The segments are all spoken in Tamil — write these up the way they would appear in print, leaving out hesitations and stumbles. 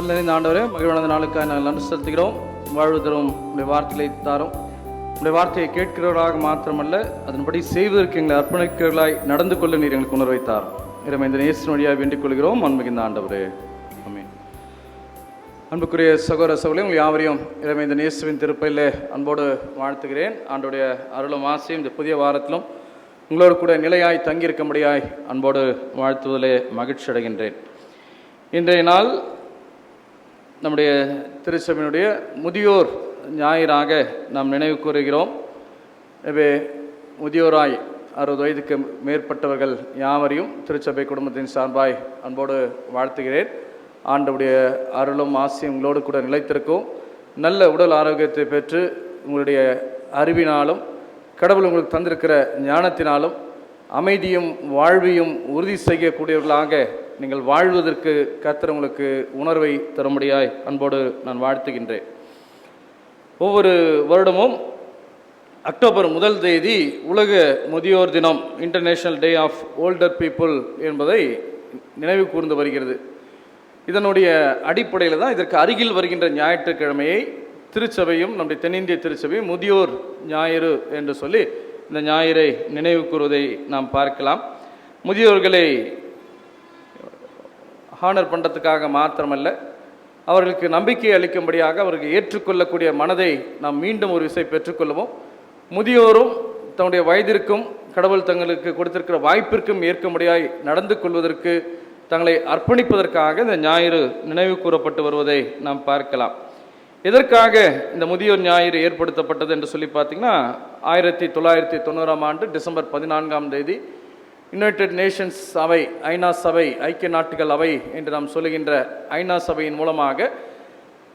நல்ல ஆண்டவரே, மகிழ்வான நாளுக்காக நாங்கள் நன்றி செலுத்துகிறோம். வாழ்வு தரும் உடைய வார்த்தைகளை தாரும். உடைய வார்த்தையை கேட்கிறவர்களாக மாத்திரமல்ல, அதன்படி செய்வதற்கு எங்களை அர்ப்பணிக்கிறவர்களாய் நடந்து கொள்ள நீர் எங்களுக்கு உணர்வை தாரும். இறைமை இந்த நேசின் வழியாக வேண்டிக் கொள்கிறோம். அன்பிகின்ற ஆண்டவரே, ஆமென். அன்புக்குரிய சகோதர சகோதரி, உங்கள் யாவரையும் இறைமை இந்த நேசுவின் திருப்பையில் அன்போடு வாழ்த்துகிறேன். ஆண்டோடைய அருளும் ஆசையும் இந்த புதிய வாரத்திலும் உங்களோடு கூட நிலையாய் தங்கியிருக்கும்படியாய் அன்போடு வாழ்த்துவதிலே மகிழ்ச்சி அடைகின்றேன். இன்றைய நாள் நம்முடைய திருச்சபையினுடைய முதியோர் ஞாயிறாக நாம் நினைவு கூறுகிறோம். எனவே முதியோராய் 60 வயதுக்கு மேற்பட்டவர்கள் யாவரையும் திருச்சபை குடும்பத்தின் சார்பாய் அன்போடு வாழ்த்துகிறேன். ஆண்டவருடைய அருளும் ஆசையும் உங்களோடு கூட நிலைத்திருக்கும். நல்ல உடல் ஆரோக்கியத்தை பெற்று உங்களுடைய அறிவினாலும் கடவுள் உங்களுக்கு தந்திருக்கிற ஞானத்தினாலும் அமைதியும் வாழ்வையும் உறுதி செய்யக்கூடியவர்களாக நீங்கள் வாழ்வதற்கு கர்த்தர் உங்களுக்கு உணர்வை தரும்படியாய் அன்போடு நான் வாழ்த்துகின்றேன். ஒவ்வொரு வருடமும் அக்டோபர் 1 தேதி உலக முதியோர் தினம், international day of older people என்பதை நினைவு கூர்ந்து வருகிறது. இதனுடைய அடிப்படையில் தான் இதற்கு அருகில் வருகின்ற ஞாயிற்றுக்கிழமையை திருச்சபையும் நம்முடைய தென்னிந்திய திருச்சபையும் முதியோர் ஞாயிறு என்று சொல்லி இந்த ஞாயிறை நினைவு கூறுவதை நாம் பார்க்கலாம். முதியோர்களை ஹானர் பண்ணுறதுக்காக மாத்திரமல்ல, அவர்களுக்கு நம்பிக்கை அளிக்கும்படியாக அவர்கள் ஏற்றுக்கொள்ளக்கூடிய மனதை நாம் மீண்டும் ஒரு விசை பெற்றுக்கொள்ளவும், முதியோரும் தன்னுடைய வயதிற்கும் கடவுள் தங்களுக்கு கொடுத்திருக்கிற வாய்ப்பிற்கும் ஏற்கும்படியாய் நடந்து கொள்வதற்கு தங்களை அர்ப்பணிப்பதற்காக இந்த ஞாயிறு நினைவு கூறப்பட்டு வருவதை நாம் பார்க்கலாம். எதற்காக இந்த முதியோர் ஞாயிறு ஏற்படுத்தப்பட்டது என்று சொல்லி பார்த்தீங்கன்னா, 1990ஆம் ஆண்டு டிசம்பர் 14ஆம் தேதி யுனைடெட் நேஷன்ஸ் அவை, ஐநா சபை, ஐக்கிய நாட்டுகள் அவை என்று நாம் சொல்லுகின்ற ஐநா சபையின் மூலமாக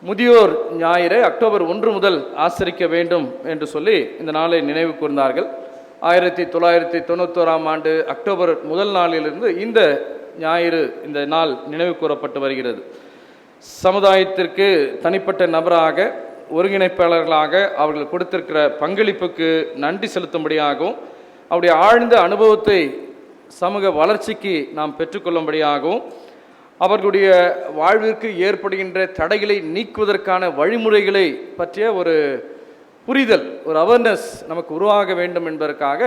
முதியோர் ஞாயிறை அக்டோபர் 1 முதல் ஆசரிக்க வேண்டும் என்று சொல்லி இந்த நாளை நினைவு கூர்ந்தார்கள். 1991ஆம் ஆண்டு அக்டோபர் 1 நாளிலிருந்து இந்த ஞாயிறு, இந்த நாள் நினைவு கூறப்பட்டு வருகிறது. சமுதாயத்திற்கு தனிப்பட்ட நபராக, ஒருங்கிணைப்பாளர்களாக அவர்கள் கொடுத்திருக்கிற பங்களிப்புக்கு நன்றி செலுத்தும்படியாகவும், அவருடைய ஆழ்ந்த அனுபவத்தை சமூக வளர்ச்சிக்கு நாம் பெற்றுக்கொள்ளும்படியாகவும், அவர்களுடைய வாழ்விற்கு ஏற்படுகின்ற தடைகளை நீக்குவதற்கான வழிமுறைகளை பற்றிய ஒரு புரிதல், ஒரு அவேர்னஸ் நமக்கு உருவாக வேண்டும் என்பதற்காக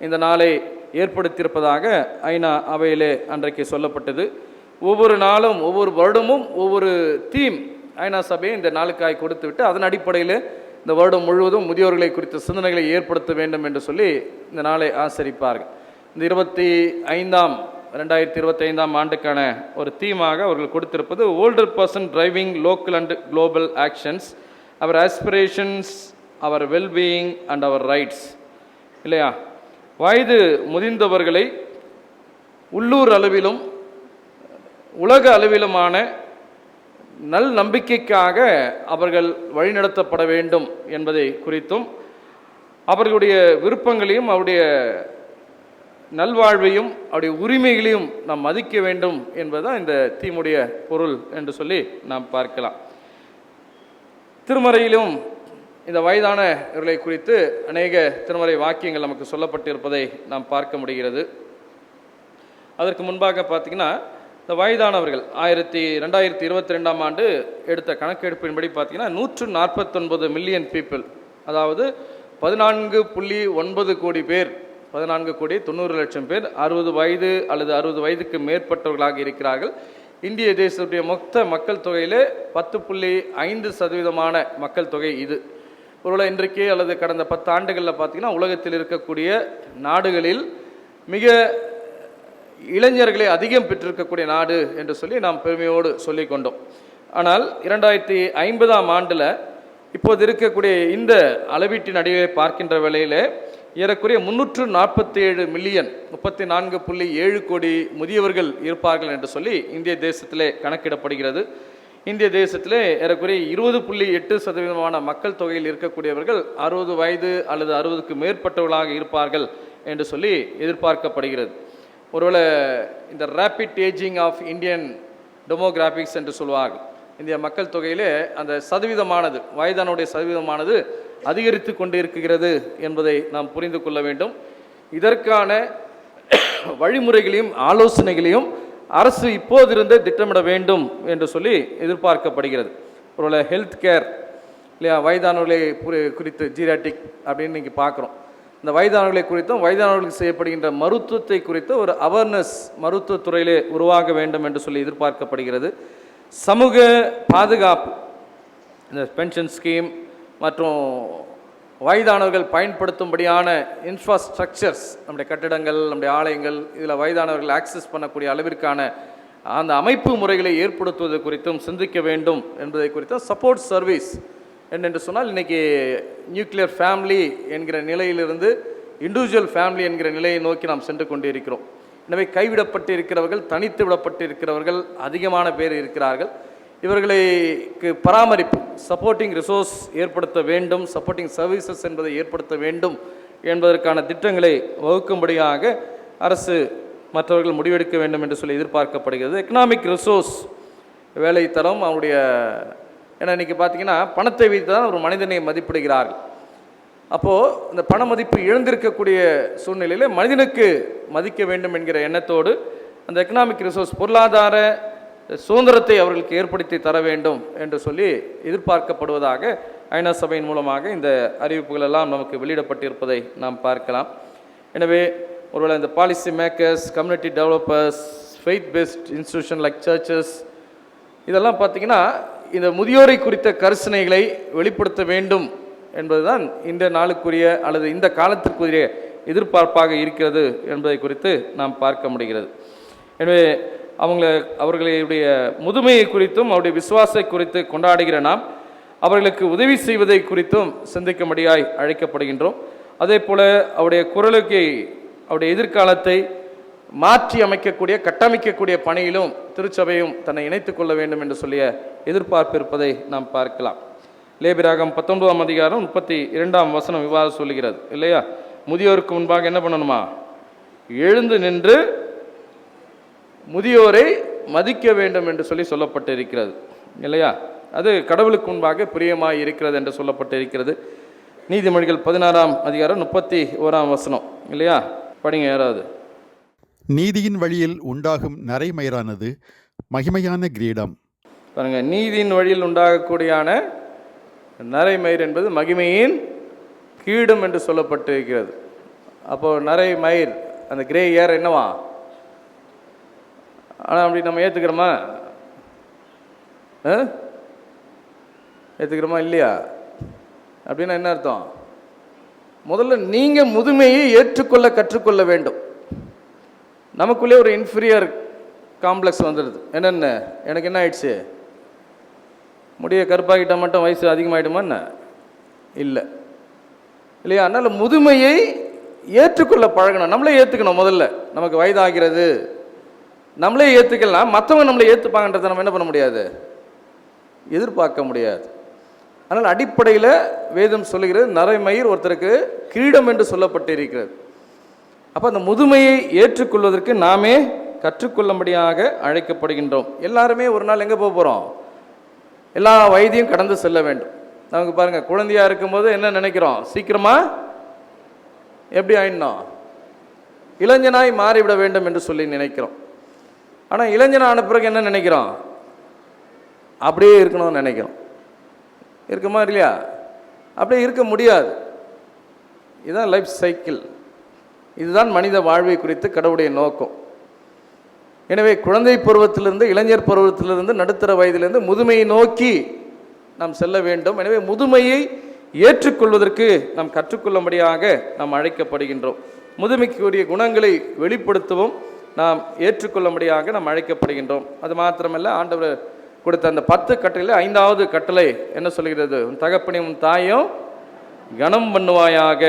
இந்த நாளை ஏற்படுத்தியிருப்பதாக ஐநா அவையிலே அன்றைக்கு சொல்லப்பட்டது. ஒவ்வொரு நாளும், ஒவ்வொரு வருடமும் ஒவ்வொரு தீம் ஐநா சபையை இந்த நாளுக்காய் கொடுத்து விட்டு அதன் அடிப்படையில் இந்த வருடம் முழுவதும் முதியோர்களை குறித்த சிந்தனைகளை ஏற்படுத்த வேண்டும் என்று சொல்லி இந்த நாளை ஆசரிப்பார்கள். இந்த 2025ஆம் ஆண்டுக்கான ஒரு தீமாக அவர்கள் கொடுத்திருப்பது older person driving local and global actions, our aspirations, our wellbeing and our rights. இல்லையா? வயது முதிர்ந்தவர்களை உள்ளூர் அளவிலும் உலக அளவிலுமான நல் நம்பிக்கைக்காக அவர்கள் வழிநடத்தப்பட வேண்டும் என்பதை குறித்தும், அவர்களுடைய விருப்பங்களையும் அவருடைய நல்வாழ்வையும் அவருடைய உரிமைகளையும் நாம் மதிக்க வேண்டும் என்பதுதான் இந்த தீமுடைய பொருள் என்று சொல்லி நாம் பார்க்கலாம். திருமறையிலும் இந்த வயதானவர்களை குறித்து அநேக திருமறை வாக்கியங்கள் நமக்கு சொல்லப்பட்டிருப்பதை நாம் பார்க்க முடிகிறது. அதற்கு முன்பாக பார்த்தீங்கன்னா, இந்த வயதானவர்கள் 2022ஆம் ஆண்டு எடுத்த கணக்கெடுப்பின்படி பார்த்தீங்கன்னா 149 மில்லியன் பீப்புள், அதாவது 14.9 கோடி பேர், 14,90,00,000 பேர் 60 வயது அல்லது 60 வயதுக்கு மேற்பட்டவர்களாக இருக்கிறார்கள். இந்திய தேசத்துடைய மொத்த மக்கள் தொகையிலே 10.5% மக்கள் தொகை இது. ஒருவேளை இன்றைக்கு அல்லது கடந்த 10 ஆண்டுகளில் பார்த்தீங்கன்னா உலகத்தில் இருக்கக்கூடிய நாடுகளில் மிக இளைஞர்களை அதிகம் பெற்றிருக்கக்கூடிய நாடு என்று சொல்லி நாம் பெருமையோடு சொல்லி கொண்டோம். ஆனால் 2050ஆம் ஆண்டில் இப்போது இருக்கக்கூடிய இந்த அளவீட்டின் அடியை பார்க்கின்ற வேளையில் ஏறக்குறைய 347 மில்லியன், 34.7 கோடி முதியவர்கள் இருப்பார்கள் என்று சொல்லி இந்திய தேசத்திலே கணக்கிடப்படுகிறது. இந்திய தேசத்திலே ஏறக்குறைய 20.8% மக்கள் தொகையில் இருக்கக்கூடியவர்கள் 60 வயது அல்லது 60க்கு மேற்பட்டவர்களாக இருப்பார்கள் என்று சொல்லி எதிர்பார்க்கப்படுகிறது. ஒருவேளை இந்த rapid ageing of Indian demographics என்று சொல்வார்கள். இந்திய மக்கள் தொகையிலே அந்த சதவீதமானது, வயதானுடைய சதவீதமானது அதிகரித்து கொண்டு இருக்கிறது என்பதை நாம் புரிந்து கொள்ள வேண்டும். இதற்கான வழிமுறைகளையும் ஆலோசனைகளையும் அரசு இப்போதிருந்தே திட்டமிட வேண்டும் என்று சொல்லி எதிர்பார்க்கப்படுகிறது. ஒருவேளை ஹெல்த் கேர் இல்லையா, வயதானவர்களை குறித்து ஜீராட்டிக் அப்படின்னு இன்றைக்கி பார்க்குறோம். இந்த வயதானவர்களை குறித்தும் வயதானவர்களுக்கு செய்யப்படுகின்ற மருத்துவத்தை குறித்த ஒரு அவேர்னஸ் மருத்துவத்துறையிலே உருவாக வேண்டும் என்று சொல்லி எதிர்பார்க்கப்படுகிறது. சமூக பாதுகாப்பு, இந்த பென்ஷன் ஸ்கீம் மற்றும் வயதானவர்கள் பயன்படுத்தும்படியான இன்ஃப்ராஸ்ட்ரக்சர்ஸ், நம்முடைய கட்டிடங்கள், நம்முடைய ஆலயங்கள், இதில் வயதானவர்கள் ஆக்சஸ் பண்ணக்கூடிய அளவிற்கான அந்த அமைப்பு முறைகளை ஏற்படுத்துவது குறித்தும் சிந்திக்க வேண்டும் என்பதை குறித்தும் சப்போர்ட் சர்வீஸ் என்னென்று சொன்னால், இன்றைக்கி நியூக்ளியர் ஃபேமிலி என்கிற நிலையிலிருந்து இண்டிவிஜுவல் ஃபேமிலி என்கிற நிலையை நோக்கி நாம் சென்று கொண்டு இருக்கிறோம். எனவே கைவிடப்பட்டு இருக்கிறவர்கள், தனித்து விடப்பட்டு இருக்கிறவர்கள் அதிகமான பேர் இருக்கிறார்கள். இவர்களுக்கு பராமரிப்பு, சப்போர்ட்டிங் ரிசோர்ஸ் ஏற்படுத்த வேண்டும், சப்போர்ட்டிங் சர்வீசஸ் என்பதை ஏற்படுத்த வேண்டும் என்பதற்கான திட்டங்களை வகுக்கும்படியாக அரசு மற்றவர்கள் முடிவெடுக்க வேண்டும் என்று சொல்லி எதிர்பார்க்கப்படுகிறது. எக்கனாமிக் ரிசோர்ஸ், வேலை தரம், அவருடைய, ஏன்னா இன்றைக்கி பார்த்திங்கன்னா பணத்தை வைத்து தான் ஒரு மனிதனை மதிப்பிடுகிறார்கள். அப்போது இந்த பண மதிப்பு இழந்திருக்கக்கூடிய சூழ்நிலையில் மனிதனுக்கு மதிக்க வேண்டும் என்கிற எண்ணத்தோடு அந்த எக்கனாமிக் ரிசோர்ஸ், பொருளாதார சுதந்திரத்தை அவர்களுக்கு ஏற்படுத்தி தர வேண்டும் என்று சொல்லி எதிர்பார்க்கப்படுவதாக ஐநா சபையின் மூலமாக இந்த அறிவிப்புகள் எல்லாம் நமக்கு வெளியிடப்பட்டிருப்பதை நாம் பார்க்கலாம். எனவே ஒருவேளை இந்த policy makers, community developers, faith based institution like churches, இதெல்லாம் பார்த்திங்கன்னா இந்த முதியோரை குறித்த கரிசனைகளை வெளிப்படுத்த வேண்டும் என்பதுதான் இந்த நாளுக்குரிய அல்லது இந்த காலத்திற்குரிய எதிர்பார்ப்பாக இருக்கிறது என்பதை குறித்து நாம் பார்க்க முடிகிறது. எனவே அவர்களுடைய முதுமையை குறித்தும் அவருடைய விசுவாசத்தை குறித்து கொண்டாடுகிற நாம் அவர்களுக்கு உதவி செய்வதை குறித்தும் சிந்திக்கும்படியாய் அழைக்கப்படுகின்றோம். அதே போல் அவருடைய குரலுக்கு, அவருடைய எதிர்காலத்தை மாற்றி அமைக்கக்கூடிய, கட்டமைக்கக்கூடிய பணியிலும் திருச்சபையும் தன்னை இணைத்துக் கொள்ள வேண்டும் என்று சொல்லிய எதிர்பார்ப்பு இருப்பதை நாம் பார்க்கலாம். லேபிராகம் 19ஆம் அதிகாரம் 32ஆம் வசனம் இவ்வாறு சொல்லுகிறது இல்லையா, முதியோருக்கு முன்பாக என்ன பண்ணணுமா, எழுந்து நின்று முதியோரை மதிக்க வேண்டும் என்று சொல்லி சொல்லப்பட்டிருக்கிறது இல்லையா. அது கடவுளுக்கு முன்பாக பிரியமாய் இருக்கிறது என்று சொல்லப்பட்டிருக்கிறது. நீதிமொழிகள் 16ஆம் அதிகாரம் 31ஆம் வசனம் இல்லையா, படிங்க யாராவது. நீதியின் வழியில் உண்டாகும் நரைமயிரானது மகிமையான கிரீடம். பாருங்க, நீதியின் வழியில் உண்டாகக்கூடியான நரைமயிர் என்பது மகிமையின் கீடம் என்று சொல்லப்பட்டிருக்கிறது. அப்போது நரைமயிர், அந்த கிரே ஏர் என்னவா, ஆனால் அப்படி நம்ம ஏற்றுக்கிறோமா, ஏற்றுக்கிறோமா இல்லையா? அப்படின்னா என்ன அர்த்தம்? முதல்ல நீங்கள் முதுமையை ஏற்றுக்கொள்ள கற்றுக்கொள்ள வேண்டும். நமக்குள்ளே ஒரு இன்ஃபீரியர் காம்ப்ளெக்ஸ் வந்துடுது. என்னென்ன, எனக்கு என்ன ஆயிடுச்சு, முடிய கருப்பாகிட்டால் மட்டும் வயசு அதிகமாகிடுமா என்ன? இல்லை இல்லையா? அதனால் முதுமையை ஏற்றுக்கொள்ள பழகணும். நம்மளே ஏற்றுக்கணும். முதல்ல நமக்கு வயதாகிறது, நம்மளே ஏற்றுக்கலாம், மற்றவங்க நம்மளை ஏற்றுப்பாங்கன்றதை நம்ம என்ன பண்ண முடியாது, எதிர்பார்க்க முடியாது. அதனால் அடிப்படையில் வேதம் சொல்லுகிறது, நரைமயிர் ஒருத்தருக்கு கிரீடம் என்று சொல்லப்பட்டிருக்கிறது. அப்போ அந்த முதுமையை ஏற்றுக்கொள்வதற்கு நாமே கற்றுக்கொள்ளும்படியாக அழைக்கப்படுகின்றோம். எல்லாருமே ஒரு நாள் எங்கே போக போகிறோம், எல்லா வயதையும் கடந்து செல்ல வேண்டும். நமக்கு பாருங்கள், குழந்தையாக இருக்கும்போது என்ன நினைக்கிறோம், சீக்கிரமாக எப்படி ஆயிடணும், இளைஞனாய் மாறிவிட வேண்டும் என்று சொல்லி நினைக்கிறோம். ஆனால் இளைஞனான பிறகு என்ன நினைக்கிறோம், அப்படியே இருக்கணும்னு நினைக்கிறோம். இருக்குமா இல்லையா? அப்படியே இருக்க முடியாது. இதுதான் லைஃப் சைக்கிள். இதுதான் மனித வாழ்வை குறித்து கடவுளுடைய நோக்கம். எனவே குழந்தை பருவத்திலிருந்து, இளைஞர் பருவத்திலிருந்து, நடுத்தர வயதிலிருந்து முதுமையை நோக்கி நாம் செல்ல வேண்டும். எனவே முதுமையை ஏற்றுக்கொள்வதற்கு நாம் கற்றுக்கொள்ளும்படியாக நாம் அழைக்கப்படுகின்றோம். முதுமைக்குரிய குணங்களை வெளிப்படுத்தவும் நாம் ஏற்றுக்கொள்ளும்படியாக நாம் அழைக்கப்படுகின்றோம். அது மாத்திரமல்ல, ஆண்டவர் கொடுத்த அந்த 10 கட்டளையில் 5வது கட்டளை என்ன சொல்கிறது, உன் தகப்பனையும் உன் தாயும் கனம் பண்ணுவாயாக.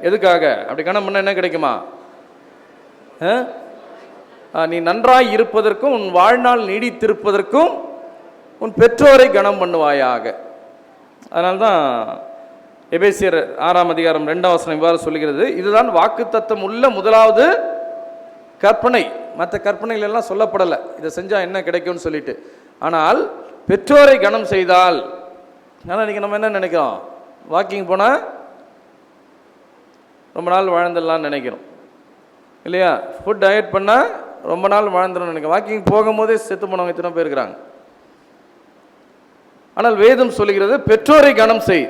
எதுக்காக அப்படி கனம் பண்ண என்ன கிடைக்குமா, நீ நன்றாய் இருப்பதற்கும் உன் வாழ்நாள் நீடித்திருப்பதற்கும் உன் பெற்றோரை கனம் பண்ணுவாயாக. அதனால்தான் எபேசியர் 6ஆம் அதிகாரம் 2ஆம் வசனம் இவ்வாறு சொல்கிறது, இதுதான் வாக்குத்தத்தம் உள்ள முதலாவது கற்பனை. மற்ற கற்பனைகள் எல்லாம் சொல்லப்படலை, இதை செஞ்சால் என்ன கிடைக்கும்னு சொல்லிட்டு. ஆனால் பெற்றோரை கனம் செய்தால், ஆனால் இன்றைக்கி நம்ம என்ன நினைக்கிறோம், வாக்கிங் போனால் ரொம்ப நாள் வாழ்ந்துடலான்னு நினைக்கிறோம் இல்லையா, ஃபுட் டயட் பண்ணால் ரொம்ப நாள் வாழ்ந்துடும் நினைக்க. வாக்கிங் போகும்போதே செத்து போனவங்க எத்தனை பேர் இருக்கிறாங்க. ஆனால் வேதம் சொல்லுகிறது பெற்றோரை கனம் செய்.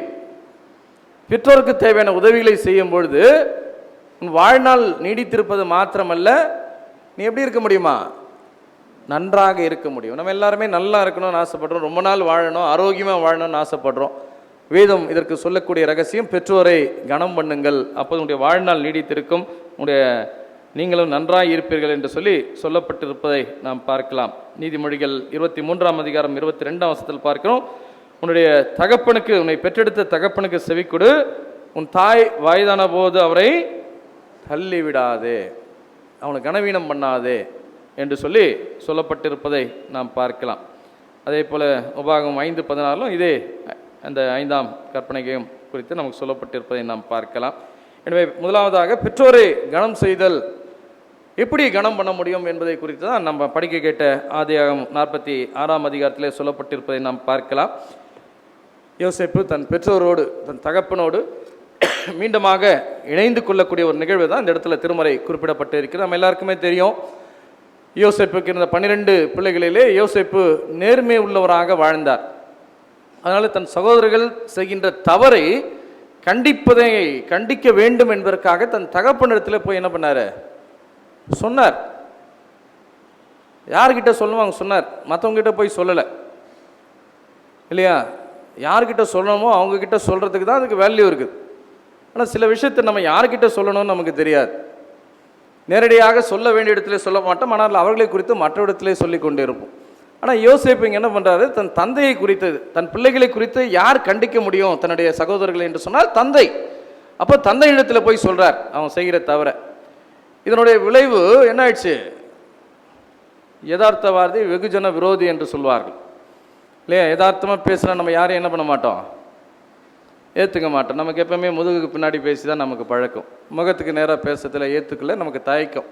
பெற்றோருக்கு தேவையான உதவிகளை செய்யும் பொழுது உன் வாழ்நாள் நீடித்திருப்பது மாத்திரமல்ல, நீ எப்படி இருக்க முடியுமா? நன்றாக இருக்க முடியும். நம்ம எல்லாருமே நல்லா இருக்கணும்னு ஆசைப்படுறோம், ரொம்ப நாள் வாழணும், ஆரோக்கியமாக வாழணும்னு ஆசைப்படுறோம். வேதம் இதற்கு சொல்லக்கூடிய ரகசியம், பெற்றோரை கனம் பண்ணுங்கள், அப்போது உங்களுடைய வாழ்நாள் நீடித்திருக்கும், உங்களுடைய நீங்களும் நன்றாக இருப்பீர்கள் என்று சொல்லப்பட்டிருப்பதை நாம் பார்க்கலாம். நீதிமொழிகள் 23ஆம் அதிகாரம் 22ஆம் வசனத்தில் பார்க்கிறோம், உன்னுடைய தகப்பனுக்கு, உன்னை பெற்றெடுத்த தகப்பனுக்கு செவிக்கொடு, உன் தாய் வயதான போது அவரை தள்ளி விடாதே, அவனை கனவீனம் பண்ணாதே என்று சொல்லப்பட்டிருப்பதை நாம் பார்க்கலாம். அதே போல் உபாகமம் 5:16 இதே அந்த 5ஆம் கற்பனையும் குறித்து நமக்கு சொல்லப்பட்டிருப்பதை நாம் பார்க்கலாம். எனவே முதலாவதாக பெற்றோரை கனம் செய்தல், எப்படி கனம் பண்ண முடியும் என்பதை குறித்து தான் நம்ம படிக்க கேட்ட ஆதியாகமம் 46ஆம் அதிகாரத்திலே சொல்லப்பட்டிருப்பதை நாம் பார்க்கலாம். யோசேப்பு தன் பெற்றோரோடு, தன் தகப்பனோடு மீண்டுமாக இணைந்து கொள்ளக்கூடிய ஒரு நிகழ்வு தான் இந்த இடத்துல திருமறை குறிப்பிடப்பட்டு இருக்கிறது. நம்ம எல்லாருக்குமே தெரியும், யோசேப்புக்கு இருந்த 12 பிள்ளைகளிலே யோசேப்பு நேர்மை உள்ளவராக வாழ்ந்தார். அதனால் தன் சகோதரர்கள் செய்கின்ற தவறை கண்டிக்க வேண்டும் என்பதற்காக தன் தகப்பனிடத்தில் போய் என்ன பண்ணார்? சொன்னார். யார்கிட்ட சொல்லுவாங்க? சொன்னார். மற்றவங்ககிட்ட போய் சொல்லலை இல்லையா? யார்கிட்ட சொல்லணுமோ அவங்கக்கிட்ட சொல்கிறதுக்கு தான் அதுக்கு வேல்யூ இருக்குது. ஆனால் சில விஷயத்தை நம்ம யார்கிட்ட சொல்லணும்னு நமக்கு தெரியாது. நேரடியாக சொல்ல வேண்டிய இடத்துல சொல்ல மாட்டோம், ஆனால் அவர்களை குறித்து மற்ற இடத்திலே சொல்லி கொண்டே இருப்போம். ஆனால் யோசேப்பு இங்கே என்ன பண்ணுறாரு? தன் தந்தையை குறித்து, தன் பிள்ளைகளை குறித்து யார் கண்டிக்க முடியும் தன்னுடைய சகோதரர்கள் என்று சொன்னால் தந்தை. அப்போ தந்தை இடத்துல போய் சொல்கிறார் அவன் செய்கிற தவிர. இதனுடைய விளைவு என்ன ஆயிடுச்சு? யதார்த்தவாதி வெகுஜன விரோதி என்று சொல்வார்கள் இல்லையா? யதார்த்தமாக பேசுனா நம்ம யாரையும் என்ன பண்ண மாட்டோம்? ஏற்றுக்க மாட்டோம். நமக்கு எப்பவுமே முதுகுக்கு பின்னாடி பேசி தான் நமக்கு பழக்கம். முகத்துக்கு நேராக பேசுறதுல ஏற்றுக்கல நமக்கு தயக்கம்.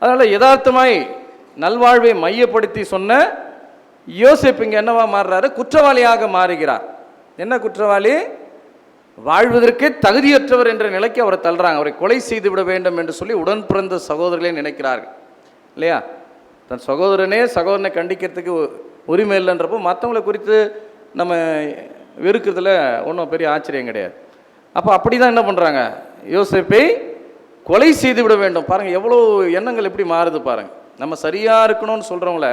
அதனால் யதார்த்தமாய் நல்வாழ்வை மையப்படுத்தி சொன்ன யோசேப்பு இங்கே என்னவா மாறுறாரு? குற்றவாளியாக மாறுகிறார். என்ன குற்றவாளி? வாழ்வதற்கு தகுதியற்றவர் என்ற நிலைக்கு அவரை தள்ளுறாங்க. அவரை கொலை செய்து விட வேண்டும் என்று சொல்லி உடன் பிறந்த சகோதரர்களே நினைக்கிறார்கள் இல்லையா? தன் சகோதரனை கண்டிக்கிறதுக்கு உரிமை இல்லைன்றப்போ மற்றவங்களை குறித்து நம்ம வெறுக்கிறதுல ஒன்றும் பெரிய ஆச்சரியம் கிடையாது. அப்போ அப்படி தான் என்ன பண்ணுறாங்க? யோசேப்பை கொலை செய்து விட வேண்டும். பாருங்கள் எவ்வளோ எண்ணங்கள் எப்படி மாறுது பாருங்கள். நம்ம சரியாக இருக்கணும்னு சொல்கிறவங்கள,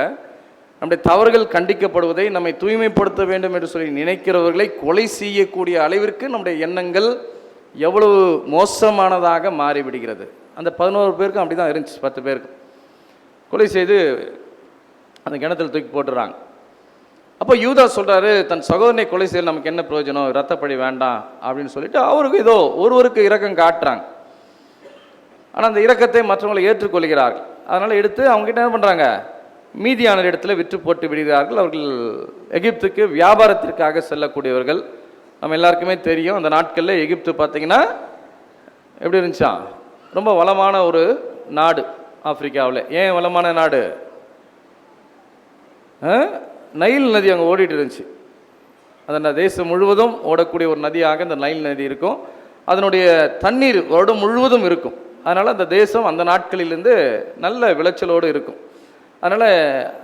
நம்முடைய தவறுகள் கண்டிக்கப்படுவதை, நம்மை தூய்மைப்படுத்த வேண்டும் என்று சொல்லி நினைக்கிறவர்களை கொலை செய்யக்கூடிய அளவிற்கு நம்முடைய எண்ணங்கள் எவ்வளவு மோசமானதாக மாறிவிடுகிறது. அந்த 11 பேருக்கும் அப்படி தான் இருந்துச்சு. 10 பேருக்கு கொலை செய்து அந்த கிணத்துல தூக்கி போட்டுறாங்க. அப்போ யூதா சொல்கிறாரு, தன் சகோதரனை கொலை செய்ய நமக்கு என்ன பிரயோஜனம், இரத்தப்பழி வேண்டாம் அப்படின்னு சொல்லிட்டு அவருக்கு ஏதோ ஒருவருக்கு இரக்கம் காட்டுறாங்க. ஆனால் அந்த இரக்கத்தை மற்றவங்களை ஏற்றுக்கொள்கிறார்கள். அதனால் எடுத்து அவங்ககிட்ட என்ன பண்ணுறாங்க? மீதியான இடத்துல விற்று போட்டு விடுகிறார்கள். அவர்கள் எகிப்துக்கு வியாபாரத்திற்காக செல்லக்கூடியவர்கள். நம்ம எல்லாருக்குமே தெரியும், அந்த நாட்களில் எகிப்து பார்த்திங்கன்னா எப்படி இருந்துச்சா? ரொம்ப வளமான ஒரு நாடு ஆப்பிரிக்காவில். ஏன் வளமான நாடு? நைல் நதி அங்கே ஓடிட்டு இருந்துச்சு. அந்த தேசம் முழுவதும் ஓடக்கூடிய ஒரு நதியாக இந்த நைல் நதி இருக்கும். அதனுடைய தண்ணீர் வருடம் முழுவதும் இருக்கும். அதனால் அந்த தேசம் அந்த நாட்களிலிருந்து நல்ல விளைச்சலோடு இருக்கும். அதனால்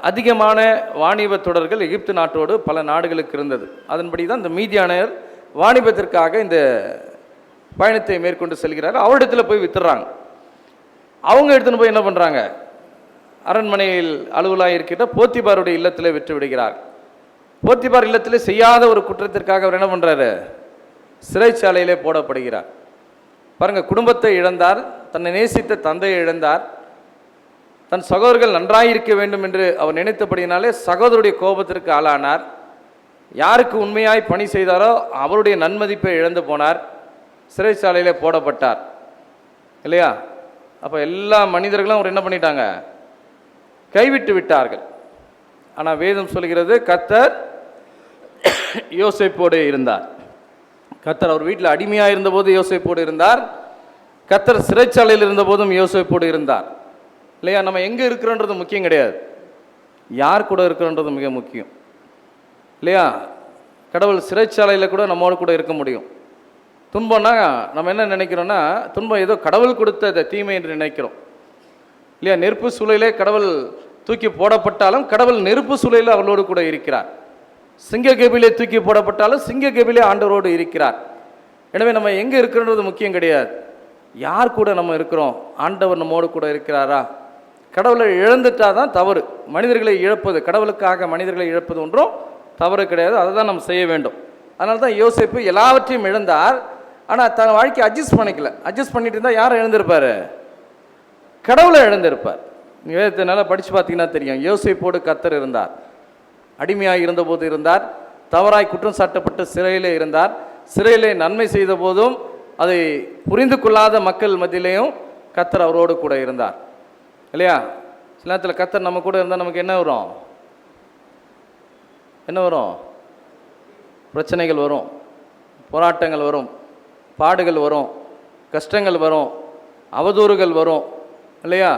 அதிகமான வாணிப தொடர்கள் எகிப்து நாட்டோடு பல நாடுகளுக்கு இருந்தது. அதன்படி தான் இந்த மீதியானர் வாணிபத்திற்காக இந்த பயணத்தை மேற்கொண்டு செல்கிறார்கள். அவரிடத்தில் போய் வித்துறாங்க. அவங்க எடுத்துன்னு போய் என்ன பண்ணுறாங்க? அரண்மனையில் அலுவலாக இருக்கின்ற போத்திபாருடைய இல்லத்தில் விற்று விடுகிறார். போத்திபார் இல்லத்தில் செய்யாத ஒரு குற்றத்திற்காக அவர் என்ன பண்ணுறாரு? சிறைச்சாலையிலே போடப்படுகிறார். பாருங்கள், குடும்பத்தை இழந்தார், தன்னை நேசித்த தந்தையை இழந்தார், தன் சகோதரர்கள் நன்றாயிருக்க வேண்டும் என்று அவர் நினைத்தபடியினாலே சகோதரருடைய கோபத்திற்கு ஆளானார். யாருக்கு உண்மையாய் பணி செய்தாரோ அவருடைய நன்மதிப்பை இழந்து போனார், சிறைச்சாலையிலே போடப்பட்டார் இல்லையா? அப்போ எல்லா மனிதர்களும் அவர் என்ன பண்ணிட்டாங்க? கைவிட்டு விட்டார்கள். ஆனால் வேதம் சொல்கிறது கர்த்தர் யோசேப்போடு இருந்தார். கர்த்தர் அவர் வீட்டில் அடிமையாக இருந்தபோது யோசேப்போடு இருந்தார். கர்த்தர் சிறைச்சாலையில் இருந்தபோதும் யோசேப்போடு இருந்தார் இல்லையா? நம்ம எங்கே இருக்கிறோன்றது முக்கியம் கிடையாது, யார் கூட இருக்கிறோன்றது மிக முக்கியம் இல்லையா? கடவுள் சிறைச்சாலையில் கூட நம்மோடு கூட இருக்க முடியும். துன்பம்னா நம்ம என்ன நினைக்கிறோன்னா, துன்பம் ஏதோ கடவுள் கொடுத்த தீமை என்று நினைக்கிறோம். இல்லையா? நெருப்பு சூளையிலே கடவுள் தூக்கி போடப்பட்டாலும் கடவுள் நெருப்பு சூளையில் அவளோடு கூட இருக்கிறார். சிங்க கெபிலே தூக்கி போடப்பட்டாலும் சிங்க கெபிலே ஆண்டவரோடு இருக்கிறார். எனவே நம்ம எங்கே இருக்கிறது முக்கியம் கிடையாது, யார் கூட நம்ம இருக்கிறோம். ஆண்டவர் நம்மோடு கூட இருக்கிறாரா? கடவுளை இழந்துட்டா தான் தவறு. மனிதர்களை இழப்பது, கடவுளுக்காக மனிதர்களை இழப்பது ஒன்றும் தவறு கிடையாது. அதை தான் நம்ம செய்ய வேண்டும். அதனால தான் யோசேப்பு எல்லாவற்றையும் இழந்தார். ஆனால் தன் வாழ்க்கையை அட்ஜஸ்ட் பண்ணிக்கல. அட்ஜஸ்ட் பண்ணிட்டு இருந்தால் யாரை இழந்திருப்பார்? கடவுளை இழந்திருப்பார். வேதத்தை நல்லா படித்து பார்த்தீங்கன்னா தெரியும். யோசேப்போடு கர்த்தர் இருந்தார். அடிமையாக இருந்தபோது இருந்தார். தவறாய் குற்றம் சாட்டப்பட்டு சிறையிலே இருந்தார். சிறையிலே நன்மை செய்த போதும் அதை புரிந்து கொள்ளாத மக்கள் மத்தியிலேயும் கர்த்தர் அவரோடு கூட இருந்தார். இல்லையா? சில நேரத்தில் கர்த்தர் நம்ம கூட இருந்தால் நமக்கு என்ன வரும்? என்ன வரும்? பிரச்சனைகள் வரும், போராட்டங்கள் வரும், பாடுகள் வரும், கஷ்டங்கள் வரும், அவதூறுகள் வரும். இல்லையா?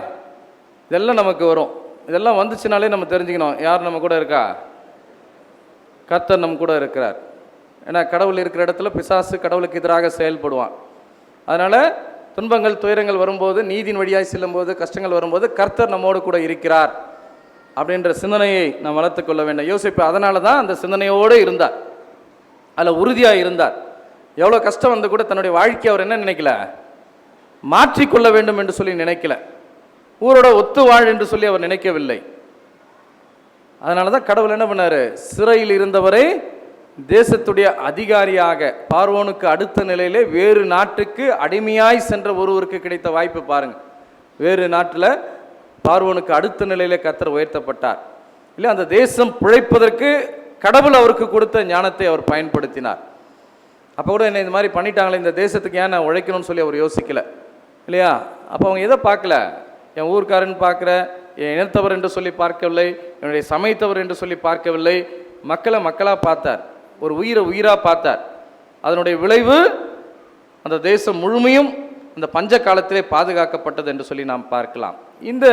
இதெல்லாம் நமக்கு வரும். இதெல்லாம் வந்துச்சுனாலே நம்ம தெரிஞ்சுக்கணும் யார் நம்ம கூட இருக்கா. கர்த்தர் நம்ம கூட இருக்கிறார். ஏன்னா கடவுள் இருக்கிற இடத்துல பிசாசு கடவுளுக்கு எதிராக செயல்படுவான். அதனால் துன்பங்கள் துயரங்கள் வரும்போது, நீதியின் வழியாய் செல்லும்போது, கஷ்டங்கள் வரும்போது கர்த்தர் நம்மோடு கூட இருக்கிறார் அப்படின்ற சிந்தனையை நாம் வளர்த்து கொள்ள வேண்டும். யோசிப்பு அதனால தான் அந்த சிந்தனையோடு இருந்தார், அதில் உறுதியாக இருந்தார். எவ்வளோ கஷ்டம் வந்து கூட தன்னுடைய வாழ்க்கையை அவர் என்ன நினைக்கல, மாற்றிக்கொள்ள வேண்டும் என்று சொல்லி நினைக்கல. ஊரோட ஒத்து வாழ் என்று சொல்லி அவர் நினைக்கவில்லை. அதனால தான் கடவுள் என்ன பண்ணார்? சிறையில் இருந்தவரை தேசத்துடைய அதிகாரியாக, பார்வோனுக்கு அடுத்த நிலையிலே வேறு நாட்டுக்கு அடிமையாய் சென்ற ஒருவருக்கு கிடைத்த வாய்ப்பு பாருங்க. வேறு நாட்டில் பார்வோனுக்கு அடுத்த நிலையிலே கர்த்தர் உயர்த்தப்பட்டார். இல்லை, அந்த தேசம் பிழைப்பதற்கு கடவுள் அவருக்கு கொடுத்த ஞானத்தை அவர் பயன்படுத்தினார். அப்போ கூட என்ன இந்த மாதிரி பண்ணிட்டாங்களே, இந்த தேசத்துக்கு ஏன் நான் உழைக்கணும்னு சொல்லி அவர் யோசிக்கல. இல்லையா? அப்போ அவங்க எதை பார்க்கல? என் ஊர்க்காரன் பார்க்குற, என் இனத்தவர் என்று சொல்லி பார்க்கவில்லை, என்னுடைய சமயத்தவர் என்று சொல்லி பார்க்கவில்லை. மக்களை மக்களாக பார்த்தார், ஒரு உயிரை உயிராக பார்த்தார். அதனுடைய விளைவு அந்த தேசம் முழுமையும் அந்த பஞ்ச காலத்திலே பாதுகாக்கப்பட்டது என்று சொல்லி நாம் பார்க்கலாம். இந்த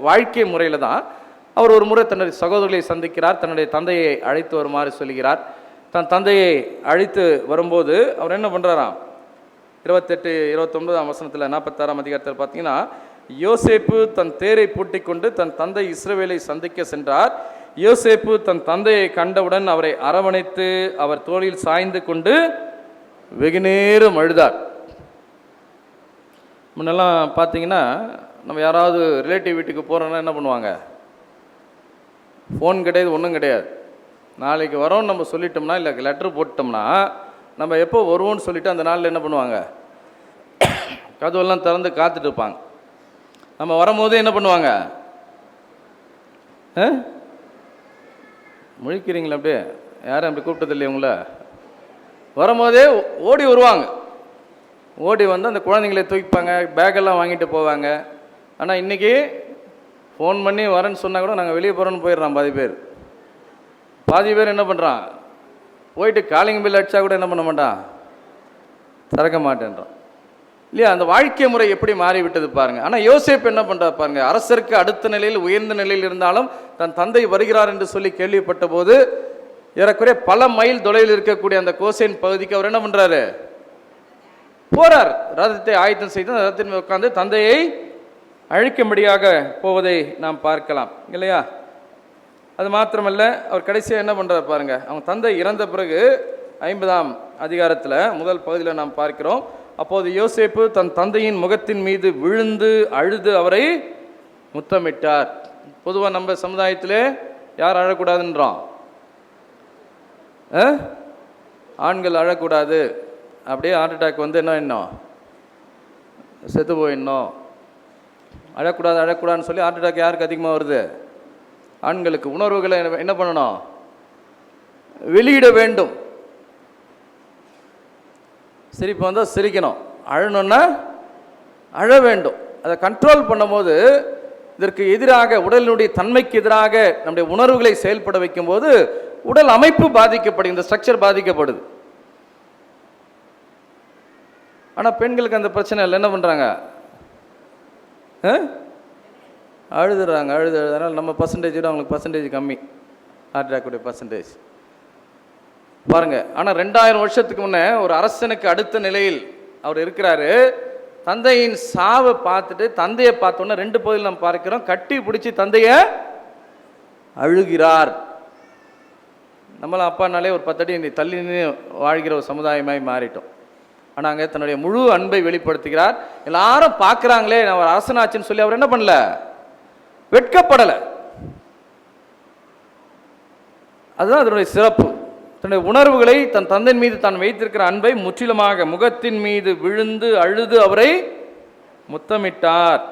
வாழ்க்கை முறையில் தான் அவர் ஒரு முறை தன்னுடைய சகோதரர்களை சந்திக்கிறார். தன்னுடைய தந்தையை அழைத்து வருமாறு சொல்கிறார். தன் தந்தையை அழைத்து வரும்போது அவர் என்ன பண்ணுறாராம்? 28, 29 வசனத்தில் 46 அதிகாரத்தில் பார்த்தீங்கன்னா, யோசேப்பு தன் தேரை பூட்டிக் கொண்டு தன் தந்தை இஸ்ரவேலை சந்திக்க சென்றார். யோசேப்பு தன் தந்தையை கண்டவுடன் அவரை அரவணைத்து அவர் தோளில் சாய்ந்து கொண்டு வெகுநேரம் அழுதார். முன்னெல்லாம் பார்த்தீங்கன்னா, நம்ம யாராவது ரிலேட்டிவ் வீட்டுக்கு போகிறோன்னா என்ன பண்ணுவாங்க? ஃபோன் கிடையாது, ஒன்றும் கிடையாது. நாளைக்கு வரோன்னு நம்ம சொல்லிட்டோம்னா, இல்லை லெட்ரு போட்டோம்னா, நம்ம எப்போ வருவோம்னு சொல்லிவிட்டு அந்த நாளில் என்ன பண்ணுவாங்க? கதவெல்லாம் திறந்து காத்துட்டு இருப்பாங்க. நம்ம வரும்போது என்ன பண்ணுவாங்க? முழிக்கிறீங்களா? அப்படியே யாரும் அப்படி கூப்பிட்டது இல்லையா உங்களை? வரும்போதே ஓடி வருவாங்க. ஓடி வந்து அந்த குழந்தைங்களை தூக்கிப்பாங்க, பேக்கெல்லாம் வாங்கிட்டு போவாங்க. ஆனால் இன்றைக்கி ஃபோன் பண்ணி வரேன்னு சொன்னால் கூட நாங்கள் வெளியே போகிறோன்னு போயிடுறான் பாதி பேர். பாதி பேர் என்ன பண்ணுறான்? போயிட்டு காலிங் பில் அடித்தா கூட என்ன பண்ண மாட்டான்? திறக்க மாட்டேன்றான். இல்லையா? அந்த வாழ்க்கை முறை எப்படி மாறிவிட்டது பாருங்கள். ஆனால் யோசேப்பு என்ன பண்ணுறார் பாருங்கள். அரசருக்கு அடுத்த நிலையில், உயர்ந்த நிலையில் இருந்தாலும் தன் தந்தை வருகிறார் என்று சொல்லி கேள்விப்பட்ட போது ஏறக்குறைய பல மைல் தொலைவில் இருக்கக்கூடிய அந்த கோசேன் பகுதிக்கு அவர் என்ன பண்ணுறாரு? போகிறார். ரதத்தை ஆயத்தம் செய்து அந்த ரதத்தின் உட்கார்ந்து தந்தையை அழிக்கும்படியாக போவதை நாம் பார்க்கலாம். இல்லையா? அது மாத்திரமல்ல, அவர் கடைசியாக என்ன பண்ணுறார் பாருங்க. அவங்க தந்தை இறந்த பிறகு 50 அதிகாரத்தில் முதல் பகுதியில் நாம் பார்க்கிறோம். அப்போது யோசேப்பு தன் தந்தையின் முகத்தின் மீது விழுந்து அழுது அவரை முத்தமிட்டார். பொதுவாக நம்ம சமுதாயத்திலே யார் அழக்கூடாதுன்றான்? ஆண்கள் அழக்கூடாது. அப்படியே ஹார்ட் அட்டாக் வந்து இன்னும் செத்து போயிடணும். அழக்கூடாது அழக்கூடாதுன்னு சொல்லி ஹார்ட் அட்டாக் யாருக்கு அதிகமாக வருது? ஆண்களுக்கு. உணர்வுகளை என்ன பண்ணணும்? வெளியிட வேண்டும். சிரிப்பு வந்தால் சிரிக்கணும், அழணுன்னா அழ வேண்டும். அதை கண்ட்ரோல் பண்ணும்போது இதற்கு எதிராக, உடலினுடைய தன்மைக்கு எதிராக நம்முடைய உணர்வுகளை செயல்பட வைக்கும்போது உடல் அமைப்பு பாதிக்கப்படுது, இந்த ஸ்ட்ரக்சர் பாதிக்கப்படுது. ஆனால் பெண்களுக்கு அந்த பிரச்சனை இல்லை. என்ன பண்ணுறாங்க? அழுதுறாங்க. அழுதுறதுனால நம்ம பர்சன்டேஜோட அவங்களுக்கு பர்சன்டேஜ் கம்மி, ஹார்ட் அட்டாக்குடைய பர்சன்டேஜ் பாருங்க. ஆனால் 2000 வருஷத்துக்கு முன்னே ஒரு அரசனுக்கு அடுத்த நிலையில் அவர் இருக்கிறாரு. தந்தையின் சாவை பார்த்துட்டு தந்தையை பார்த்தோன்னா 2 பகுதியில் நம்ம பார்க்கிறோம். கட்டி பிடிச்சி தந்தையை அழுகிறார். நம்மளாம் அப்பானாலே ஒரு 10 அடி தள்ளி நின்று வாழ்கிற ஒரு சமுதாயமாய் மாறிட்டோம். ஆனால் அங்கே தன்னுடைய முழு அன்பை வெளிப்படுத்துகிறார். எல்லாரும் பார்க்குறாங்களே நான் ஒரு அரசனாச்சுன்னு சொல்லி அவர் என்ன பண்ணல, வெட்கப்படலை. அதுதான் அதனுடைய சிறப்பு. தன்னுடைய உணர்வுகளை தன் தந்தையின் மீது தான் வைத்திருக்கிற அன்பை முற்றிலுமாக முகத்தின் மீது விழுந்து அழுது அவரை முத்தமிட்டார்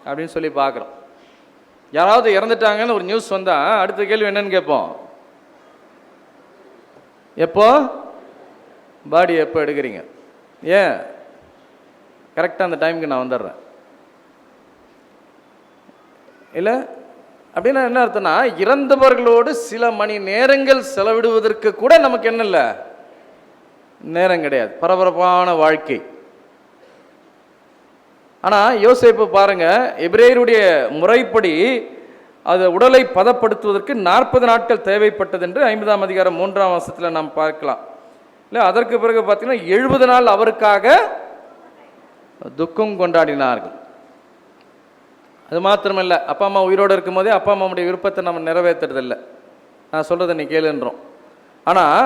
அப்படின்னு சொல்லி பார்க்குறோம். யாராவது இறந்துட்டாங்கன்னு ஒரு நியூஸ் வந்தால் அடுத்த கேள்வி என்னன்னு கேட்போம், எப்போ பாடி எப்போ எடுக்கிறீங்க? ஏன்? கரெக்டாக அந்த டைமுக்கு நான் வந்துடுறேன் இல்லை அப்படின்னா என்ன அர்த்தம்னா, இறந்தவர்களோடு சில மணி நேரங்கள் செலவிடுவதற்கு கூட நமக்கு என்ன இல்லை, நேரம் கிடையாது. பரபரப்பான வாழ்க்கை. ஆனால் யோசேப்பு பாருங்க, எபிரேயருடைய முறைப்படி அது உடலை பதப்படுத்துவதற்கு 40 நாட்கள் தேவைப்பட்டது என்று 50ஆம் அதிகாரம் 3ஆம் வசனத்தில் நாம் பார்க்கலாம். இல்லை, அதற்கு பிறகு பார்த்தீங்கன்னா 70 நாள் அவருக்காக துக்கம் கொண்டாடினார்கள். அது மாத்திரமல்ல, அப்பா அம்மா உயிரோடு இருக்கும் போதே அப்பா அம்மாவுடைய விருப்பத்தை நம்ம நிறைவேற்றுறதில்லை. நான் சொல்கிறத நீ கேளுன்றோம். ஆனால்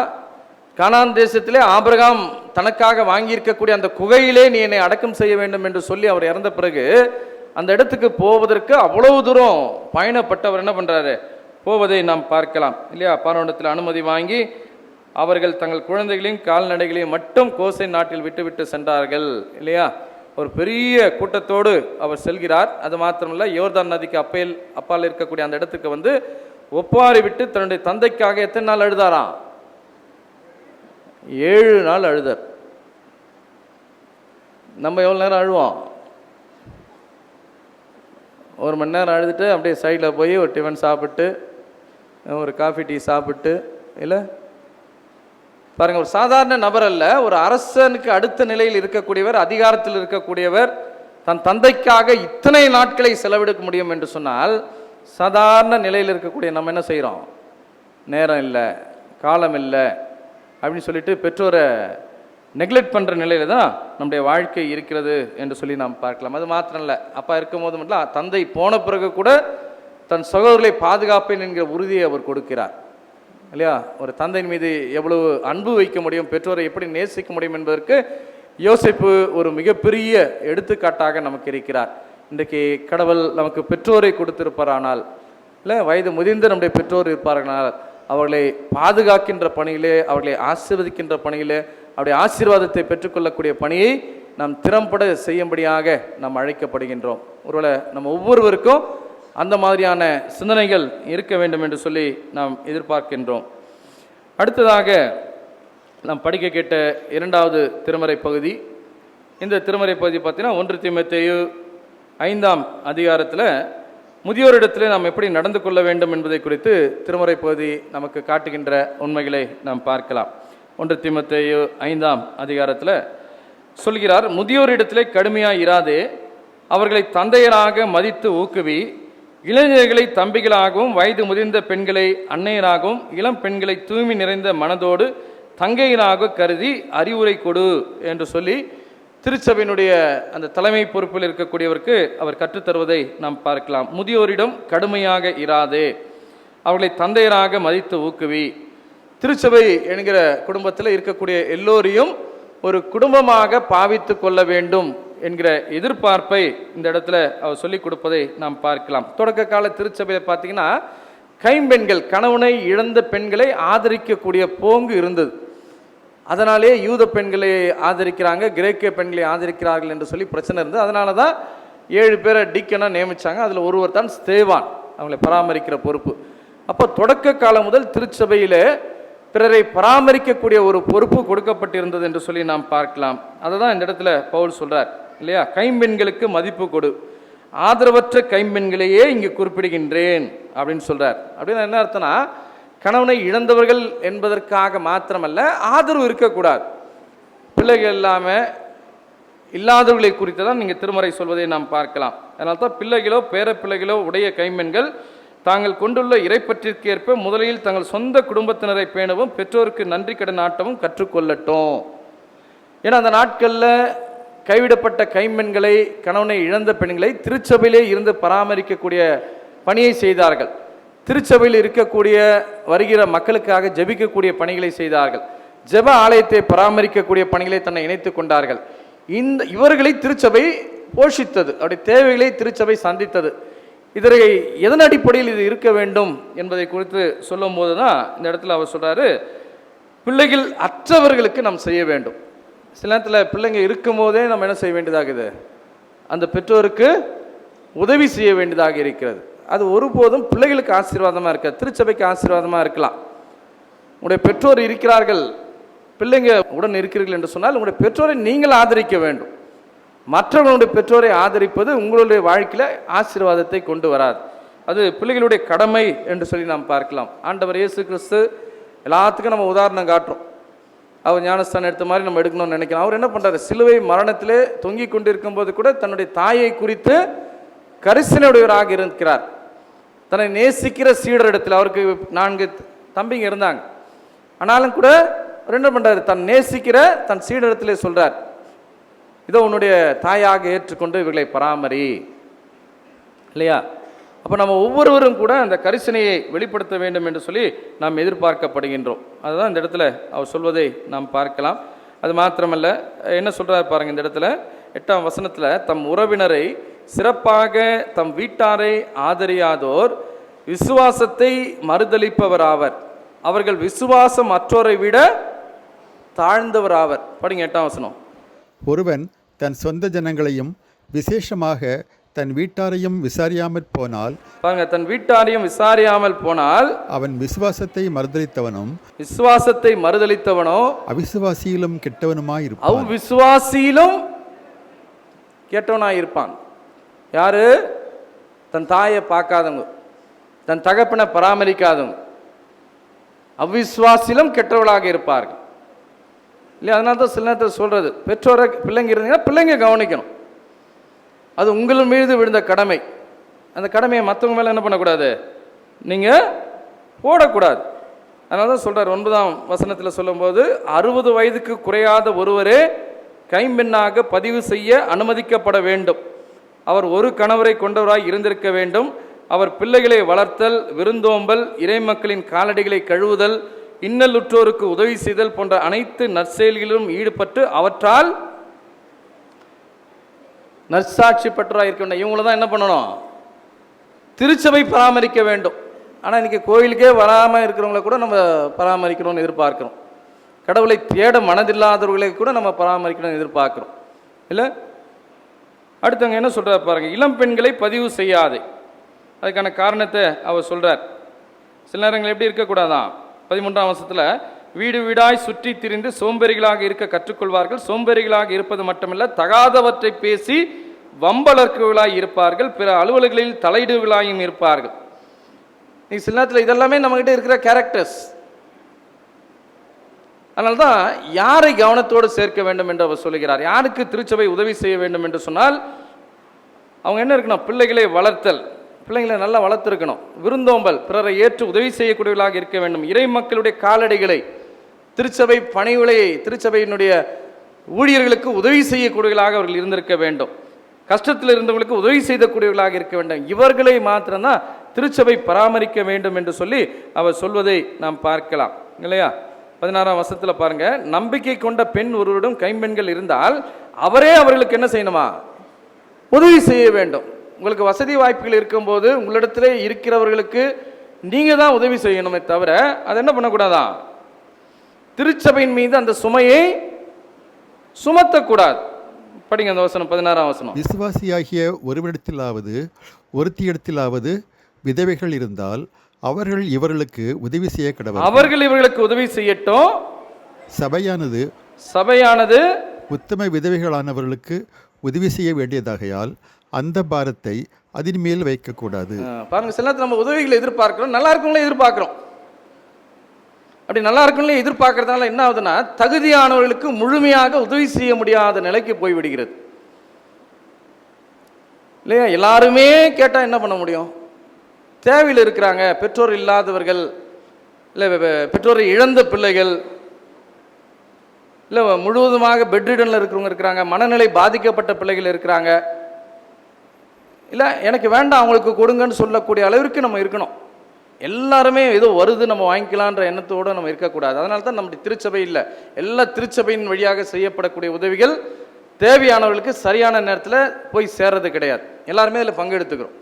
கானான் தேசத்திலே ஆபிரகாம் தனக்காக வாங்கியிருக்கக்கூடிய அந்த குகையிலே நீ என்னை அடக்கம் செய்ய வேண்டும் என்று சொல்லி அவர் இறந்த பிறகு அந்த இடத்துக்கு போவதற்கு அவ்வளவு தூரம் பயணப்பட்டவர் என்ன பண்ணுறாரு, போவதை நாம் பார்க்கலாம் இல்லையா. பார்வோனிடத்தில் அனுமதி வாங்கி அவர்கள் தங்கள் குழந்தைகளையும் கால்நடைகளையும் மட்டும் கோசை நாட்டில் விட்டுவிட்டு சென்றார்கள் இல்லையா. ஒரு பெரிய கூட்டத்தோடு அவர் செல்கிறார். அது மாத்திரமல்ல, யோர்தான் நதிக்கு அப்பால் இருக்கக்கூடிய அந்த இடத்துக்கு வந்து ஒப்பாரி விட்டு தன்னுடைய தந்தைக்காக எத்தனை நாள் அழுதாராம்? 7 நாள் அழுதார். நம்ம எவ்வளோ நேரம் அழுவோம்? 1 மணி நேரம் அழுதுட்டு அப்படியே சைடில் போய் ஒரு டிஃபன் சாப்பிட்டு ஒரு காஃபி டீ சாப்பிட்டு இல்லை பாருங்கள். ஒரு சாதாரண நபர் அல்ல, ஒரு அரசனுக்கு அடுத்த நிலையில் இருக்கக்கூடியவர், அதிகாரத்தில் இருக்கக்கூடியவர் தன் தந்தைக்காக இத்தனை நாட்களை செலவிடுக்க முடியும் என்று சொன்னால், சாதாரண நிலையில் இருக்கக்கூடிய நம்ம என்ன செய்கிறோம்? நேரம் இல்லை, காலம் இல்லை அப்படின்னு சொல்லிட்டு பெற்றோரை நெக்லெக்ட் பண்ணுற நிலையில் தான் நம்முடைய வாழ்க்கை இருக்கிறது என்று சொல்லி நாம் பார்க்கலாம். அது மாத்திரம் இல்லை, அப்பா இருக்கும் போது மட்டும் தந்தை போன பிறகு கூட தன் சகோதரர்களை பாதுகாப்பேன் என்கிற உறுதியை அவர் கொடுக்கிறார் இல்லையா. ஒரு தந்தையின் மீது எவ்வளவு அன்பு வைக்க முடியும், பெற்றோரை எப்படி நேசிக்க முடியும் என்பதற்கு யோசேப்பு ஒரு மிகப்பெரிய எடுத்துக்காட்டாக நமக்கு இருக்கிறார். இன்றைக்கு கடவுள் நமக்கு பெற்றோரை கொடுத்திருப்பாரானால் இல்லை, வயது முதிர்ந்த நம்முடைய பெற்றோர் இருப்பார்களானால் அவர்களை பாதுகாக்கின்ற பணியிலே, அவர்களை ஆசீர்வதிக்கின்ற பணியிலே, அவருடைய ஆசீர்வாதத்தை பெற்றுக்கொள்ளக்கூடிய பணியை நாம் திறம்பட செய்யும்படியாக நாம் அழைக்கப்படுகின்றோம். ஒருவேளை நம்ம ஒவ்வொருவருக்கும் அந்த மாதிரியான சிந்தனைகள் இருக்க வேண்டும் என்று சொல்லி நாம் எதிர்பார்க்கின்றோம். அடுத்ததாக நாம் படிக்க கேட்ட 2வது திருமறை பகுதி. இந்த திருமறை பகுதி பார்த்தீங்கன்னா 1 தீமோத்தேயு 5ஆம் அதிகாரத்தில் முதியோரிடத்தில் நாம் எப்படி நடந்து கொள்ள வேண்டும் என்பதை குறித்து திருமறை பகுதி நமக்கு காட்டுகின்ற உண்மைகளை நாம் பார்க்கலாம். 1 தீமோத்தேயு 5ஆம் அதிகாரத்தில் சொல்கிறார், முதியோரிடத்திலே கடுமையாக இராதே, அவர்களை தந்தையராக மதித்து ஊக்குவி, இளைஞர்களை தம்பிகளாகவும் வயது முதிர்ந்த பெண்களை அன்னையராகவும் இளம் பெண்களை தூய்மை நிறைந்த மனதோடு தங்கையராக கருதி அறிவுரை கொடு என்று சொல்லி திருச்சபையினுடைய அந்த தலைமை பொறுப்பில் இருக்கக்கூடியவருக்கு அவர் கற்றுத்தருவதை நாம் பார்க்கலாம். முதியோரிடம் கடுமையாக இராதே, அவர்களை தந்தையராக மதித்து ஊக்குவி. திருச்சபை என்கிற குடும்பத்தில் இருக்கக்கூடிய எல்லோரையும் ஒரு குடும்பமாக பாவித்து கொள்ள வேண்டும் என்கிற எதிர்பார்ப்பை இந்த இடத்துல அவர் சொல்லிக் கொடுப்பதை நாம் பார்க்கலாம். தொடக்க கால திருச்சபையில் பார்த்தீங்கன்னா கைம்பெண்கள், கணவனை இழந்த பெண்களை ஆதரிக்கக்கூடிய போங்கு இருந்தது. அதனாலே யூத பெண்களை ஆதரிக்கிறாங்க, கிரேக்க பெண்களை ஆதரிக்கிறார்கள் என்று சொல்லி பிரச்சனை இருந்தது. அதனால தான் 7 பேரை டீக்கனாக நியமித்தாங்க. அதில் ஒருவர் தான் ஸ்தேவான், அவங்களை பராமரிக்கிற பொறுப்பு. அப்போ தொடக்க காலம் முதல் திருச்சபையில் பிறரை பராமரிக்கக்கூடிய ஒரு பொறுப்பு கொடுக்கப்பட்டிருந்தது என்று சொல்லி நாம் பார்க்கலாம். அதை தான் இந்த இடத்துல பவுல் சொல்கிறார் இல்லையா, கைம்பெண்களுக்கு மதிப்பு கொடு, ஆதரவற்ற கைம்பெண்களையே இங்கு குறிப்பிடுகின்றேன் அப்படின்னு சொல்கிறார். அப்படின்னு என்ன அர்த்தம்னா, கணவனை இழந்தவர்கள் என்பதற்காக மாத்திரமல்ல, ஆதரவு இருக்கக்கூடாது. பிள்ளைகள் இல்லாமல் இல்லாதவர்களை குறித்து தான் நீங்கள் திருமறை சொல்வதை நாம் பார்க்கலாம். அதனால தான் பிள்ளைகளோ பேர பிள்ளைகளோ உடைய கைம்பெண்கள் தாங்கள் கொண்டுள்ள இறைப்பற்றிற்கு ஏற்ப முதலில் தங்கள் சொந்த குடும்பத்தினரை பேணவும் பெற்றோருக்கு நன்றி கடன் ஆட்டவும் கற்றுக்கொள்ளட்டும். ஏன்னா அந்த நாட்களில் கைவிடப்பட்ட கைம்பெண்களை, கணவனை இழந்த பெண்களை திருச்சபையிலே இருந்து பராமரிக்கக்கூடிய பணியை செய்தார்கள். திருச்சபையில் இருக்கக்கூடிய வருகிற மக்களுக்காக ஜெபிக்கக்கூடிய பணிகளை செய்தார்கள். ஜெப ஆலயத்தை பராமரிக்கக்கூடிய பணிகளை தன்னை இணைத்துக் கொண்டார்கள். இவர்களை திருச்சபை போஷித்தது, அவருடைய தேவைகளை திருச்சபை சந்தித்தது. இதனை எதன் அடிப்படையில் இது இருக்க வேண்டும் என்பதை குறித்து சொல்லும் போது தான் இந்த இடத்துல அவர் சொல்றாரு, பிள்ளைகள் அற்றவர்களுக்கு நாம் செய்ய வேண்டும். சில நேரத்தில் பிள்ளைங்க இருக்கும் போதே நம்ம என்ன செய்ய வேண்டியதாகுது, அந்த பெற்றோருக்கு உதவி செய்ய வேண்டியதாக இருக்கிறது. அது ஒருபோதும் பிள்ளைகளுக்கு ஆசீர்வாதமாக இருக்க, திருச்சபைக்கு ஆசீர்வாதமாக இருக்கலாம். உங்களுடைய பெற்றோர் இருக்கிறார்கள், பிள்ளைங்க உடன் இருக்கிறீர்கள் என்று சொன்னால் உங்களுடைய பெற்றோரை நீங்கள் ஆதரிக்க வேண்டும். மற்றவர்களுடைய பெற்றோரை ஆதரிப்பது உங்களுடைய வாழ்க்கையில் ஆசீர்வாதத்தை கொண்டு வராது. அது பிள்ளைகளுடைய கடமை என்று சொல்லி நாம் பார்க்கலாம். ஆண்டவர் இயேசு கிறிஸ்து எல்லாத்துக்கும் நம்ம உதாரணம் காட்டுறோம். அவர் ஞானஸ்தானம் எடுத்த மாதிரி நம்ம எடுக்கணும்னு நினைக்கிறோம். அவர் என்ன பண்ணுறாரு, சிலுவை மரணத்திலே தொங்கி கொண்டிருக்கும் போது கூட தன்னுடைய தாயை குறித்து கரிசனையுடையவராக இருக்கிறார். தன்னை நேசிக்கிற சீடரிடத்தில், அவருக்கு 4 தம்பிங்க இருந்தாங்க, ஆனாலும் கூட அவர் என்ன பண்ணுறாரு, தன் நேசிக்கிற தன் சீடரிடத்திலே சொல்கிறார், இதோ உன்னுடைய தாயாக ஏற்றுக்கொண்டு இவர்களை பராமரி, இல்லையா? அப்போ நம்ம ஒவ்வொருவரும் கூட அந்த கரிசனையை வெளிப்படுத்த வேண்டும் என்று சொல்லி நாம் எதிர்பார்க்கப்படுகின்றோம். அதுதான் இந்த இடத்துல அவர் சொல்வதை நாம் பார்க்கலாம். அது மாத்திரமல்ல, என்ன சொல்கிறார் பாருங்கள் இந்த இடத்துல 8ஆம் வசனத்தில், தம் உறவினரை சிறப்பாக தம் வீட்டாரை ஆதரியாதோர் விசுவாசத்தை மறுதளிப்பவராவர், அவர்கள் விசுவாசம் மற்றோரை விட தாழ்ந்தவராவர். படிங்க 8ஆம் வசனம். ஒருவன் தன் சொந்த ஜனங்களையும் விசேஷமாக தன் வீட்டாரையும் விசாரியாமற் போனால், பாருங்க, தன் வீட்டாரையும் விசாரியாமல் போனால் அவன் விசுவாசத்தை மறுதலித்தவனோ அவிசுவாசியிலும் கெட்டவனுமாயிருப்பான். அவ்விசுவாசியிலும் கெட்டவனாயிருப்பான். யாரு? தன் தாயை பார்க்காதவங்க, தன் தகப்பனை பராமரிக்காதவங்க அவ்விசுவாசியிலும் கெட்டவர்களாக இருப்பார்கள், இல்லையா? அதனால தான் சில நேரத்தில் சொல்றது, பெற்றோரை பிள்ளைங்க இருந்தீங்கன்னா பிள்ளைங்க கவனிக்கணும். அது உங்கள் மீது விழுந்த கடமை. அந்த கடமையை மற்றவங்க மேலே என்ன பண்ணக்கூடாது, நீங்கள் போடக்கூடாது. அதனால தான் சொல்கிறார் 9ஆம் வசனத்தில் சொல்லும்போது, 60 வயதுக்கு குறையாத ஒருவரே கைம்பெண்ணாக பதிவு செய்ய அனுமதிக்கப்பட வேண்டும். அவர் ஒரு கணவரை கொண்டவராய் இருந்திருக்க வேண்டும். அவர் பிள்ளைகளை வளர்த்தல், விருந்தோம்பல், இறைமக்களின் காலடிகளை கழுவுதல், இன்னலுற்றோருக்கு உதவி செய்தல் போன்ற அனைத்து நற்செயல்களிலும் ஈடுபட்டு அவற்றால் நற்சாட்சி பெற்றவராக இருக்க வேண்டும். இவங்கள தான் என்ன பண்ணணும், திருச்சபை பராமரிக்க வேண்டும். ஆனால் இன்றைக்கி கோயிலுக்கே வராமல் இருக்கிறவங்கள கூட நம்ம பராமரிக்கணும்னு எதிர்பார்க்குறோம். கடவுளை தேட மனதில்லாதவர்களை கூட நம்ம பராமரிக்கணும்னு எதிர்பார்க்குறோம், இல்லை? அடுத்தவங்க என்ன சொல்கிறார் பாருங்கள், இளம் பெண்களை பதிவு செய்யாதே. அதுக்கான காரணத்தை அவர் சொல்கிறார். சில நேரங்கள் எப்படி இருக்கக்கூடாதான், 13ஆம் வசனத்தில், வீடு வீடாய் சுற்றி திரிந்து சோம்பேறிகளாக இருக்க கற்றுக்கொள்வார்கள். சோம்பேறிகளாக இருப்பது மட்டுமல்ல, தகாதவற்றை பேசி வம்பளர்களாய் இருப்பார்கள், பிற அலுவலர்களில் தலையிடுகளாயும் இருப்பார்கள். நீ சில நேரத்தில் இதெல்லாமே நம்மகிட்ட இருக்கிற கேரக்டர்ஸ். அதனால தான் யாரை கவனத்தோடு சேர்க்க வேண்டும் என்று அவர் சொல்லுகிறார். யாருக்கு திருச்சபை உதவி செய்ய வேண்டும் என்று சொன்னால், அவங்க என்ன இருக்கணும், பிள்ளைகளை வளர்த்தல், பிள்ளைங்களை நல்லா வளர்த்துருக்கணும். விருந்தோம்பல், பிறரை ஏற்று உதவி செய்யக்கூடியவர்களாக இருக்க வேண்டும். இறை மக்களுடைய காலடிகளை, திருச்சபை பணிவிலையை, திருச்சபையினுடைய ஊழியர்களுக்கு உதவி செய்யக்கூடியவர்களாக அவர்கள் இருந்திருக்க வேண்டும். கஷ்டத்தில் இருந்தவர்களுக்கு உதவி செய்யக்கூடியவர்களாக இருக்க வேண்டும். இவர்களை மாத்திரம்தான் திருச்சபை பராமரிக்க வேண்டும் என்று சொல்லி அவர் சொல்வதை நாம் பார்க்கலாம், இல்லையா? 16ஆம் வசனத்தில் பாருங்க, நம்பிக்கை கொண்ட பெண் ஒருவரிடம் கைம்பெண்கள் இருந்தால் அவரே அவர்களுக்கு என்ன செய்யணுமா, உதவி செய்ய வேண்டும். உங்களுக்கு வசதி வாய்ப்புகள் இருக்கும்போது உங்களிடத்திலே இருக்கிறவர்களுக்கு நீங்கள் தான் உதவி செய்யணுமே தவிர அதை என்ன பண்ணக்கூடாதான், திருச்சபையின் மீது அந்த சுமையை சுமத்தக்கூடாது. படிங்க அந்த வசனம், 16ஆம் வசனம். விசுவாசியாகிய ஒருவரிடத்திலாவது ஒருத்தியிடத்திலாவது விதவைகள் இருந்தால் அவர்கள் இவர்களுக்கு உதவி செய்ய கடவுள். அவர்கள் இவர்களுக்கு உதவி செய்யட்டும். சபையானது உத்தம விதவைகளானவர்களுக்கு உதவி செய்ய வேண்டியதாகையால் அந்த பாரத்தை அதன் மேல் வைக்கக்கூடாது. பாருங்க, சில நேரத்தில் நம்ம உதவிகளை எதிர்பார்க்கிறோம், நல்லா இருக்கவங்களே எதிர்பார்க்கிறோம். அப்படி நல்லா இருக்கவங்களே எதிர்பார்க்கறதுனால என்ன ஆகுதுன்னா, தகுதியானவர்களுக்கு முழுமையாக உதவி செய்ய முடியாத நிலைக்கு போய்விடுகிறது, இல்லையா? எல்லாருமே கேட்டால் என்ன பண்ண முடியும்? தேவையில் இருக்கிறாங்க, பெற்றோர் இல்லாதவர்கள், இல்லை பெற்றோரை இழந்த பிள்ளைகள், இல்லை முழுவதுமாக பெட்ரிடனில் இருக்கிறவங்க இருக்கிறாங்க, மனநிலை பாதிக்கப்பட்ட பிள்ளைகள் இருக்கிறாங்க. இல்லை எனக்கு வேண்டாம் அவங்களுக்கு கொடுங்கன்னு சொல்லக்கூடிய அளவிற்கு நம்ம இருக்கணும். எல்லாருமே ஏதோ வருது நம்ம வாங்கிக்கலான்ற எண்ணத்தோடு நம்ம இருக்கக்கூடாது. அதனால தான் நம்முடைய திருச்சபை இல்லை, எல்லா திருச்சபையின் வழியாக செய்யப்படக்கூடிய உதவிகள் தேவையானவர்களுக்கு சரியான நேரத்தில் போய் சேர்றது கிடையாது. எல்லாருமே அதில் பங்கெடுத்துக்கிறோம்.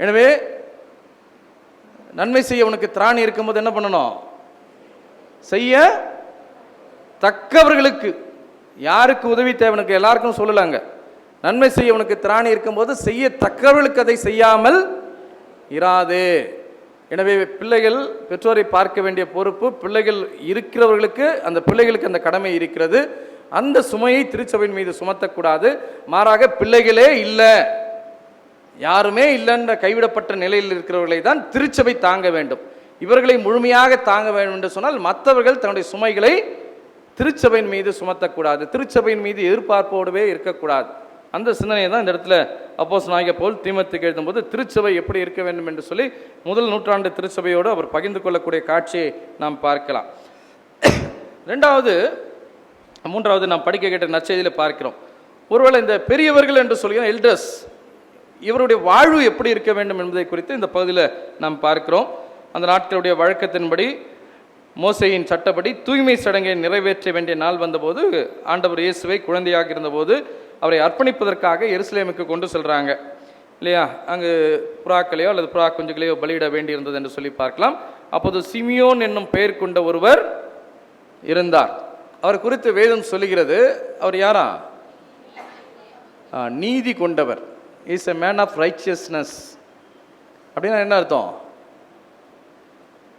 எனவே நன்மை செய்ய உனக்கு திராணி இருக்கும்போது என்ன பண்ணணும்? செய்ய தக்கவர்களுக்கு. யாருக்கு உதவி தேவனுக்கு எல்லாருக்கும் சொல்லலாங்க. நன்மை செய்ய உனக்கு திராணி இருக்கும்போது செய்ய தக்கவர்களுக்கு அதை செய்யாமல் இராதே. எனவே பிள்ளைகள் பெற்றோரை பார்க்க வேண்டிய பொறுப்பு பிள்ளைகள் இருக்கிறவர்களுக்கு, அந்த பிள்ளைகளுக்கு அந்த கடமை இருக்கிறது. அந்த சுமையை திருச்சபையின் மீது சுமத்தக்கூடாது. மாறாக பிள்ளைகளே இல்லை, யாருமே இல்லைன்ற கைவிடப்பட்ட நிலையில் இருக்கிறவர்களை தான் திருச்சபை தாங்க வேண்டும். இவர்களை முழுமையாக தாங்க வேண்டும் என்று சொன்னால் மற்றவர்கள் தன்னுடைய சுமைகளை திருச்சபையின் மீது சுமத்தக்கூடாது, திருச்சபையின் மீது எதிர்பார்ப்போடவே இருக்கக்கூடாது. அந்த சிந்தனையை தான் இந்த இடத்துல அப்போஸ்தலனாகிய பவுல் தீமோத்தேயுக்கு எழுதும்போது திருச்சபை எப்படி இருக்க வேண்டும் என்று சொல்லி முதல் நூற்றாண்டு திருச்சபையோடு அவர் பகிர்ந்து கொள்ளக்கூடிய காட்சியை நாம் பார்க்கலாம். மூன்றாவது நாம் படிக்க கேட்ட நற்செய்தியில் பார்க்கிறோம். ஒருவேளை இந்த பெரியவர்கள் என்று சொல்கிறோம், எல்டர்ஸ், இவருடைய வாழ்வு எப்படி இருக்க வேண்டும் என்பதை குறித்து இந்த பகுதியில் நாம் பார்க்கிறோம். அந்த நாட்களுடைய வழக்கத்தின்படி மோசேயின் சட்டப்படி தூய்மை சடங்கை நிறைவேற்ற வேண்டிய நாள் வந்தபோது ஆண்டவர் இயேசுவை குழந்தையாக இருந்தபோது அவரை அர்ப்பணிப்பதற்காக எருசலேமுக்கு கொண்டு செல்கிறாங்க இல்லையா? அங்கு புறாக்களையோ அல்லது புறா குஞ்சுகளையோ பலியிட வேண்டியிருந்தது என்று சொல்லி பார்க்கலாம். அப்போது சிமியோன் என்னும் பெயர் கொண்ட ஒருவர் இருந்தார். அவர் குறித்து வேதம் சொல்லுகிறது, அவர் யாரா? நீதி கொண்டவர். Is a man of righteousness. அப்படின்னா என்ன அர்த்தம்?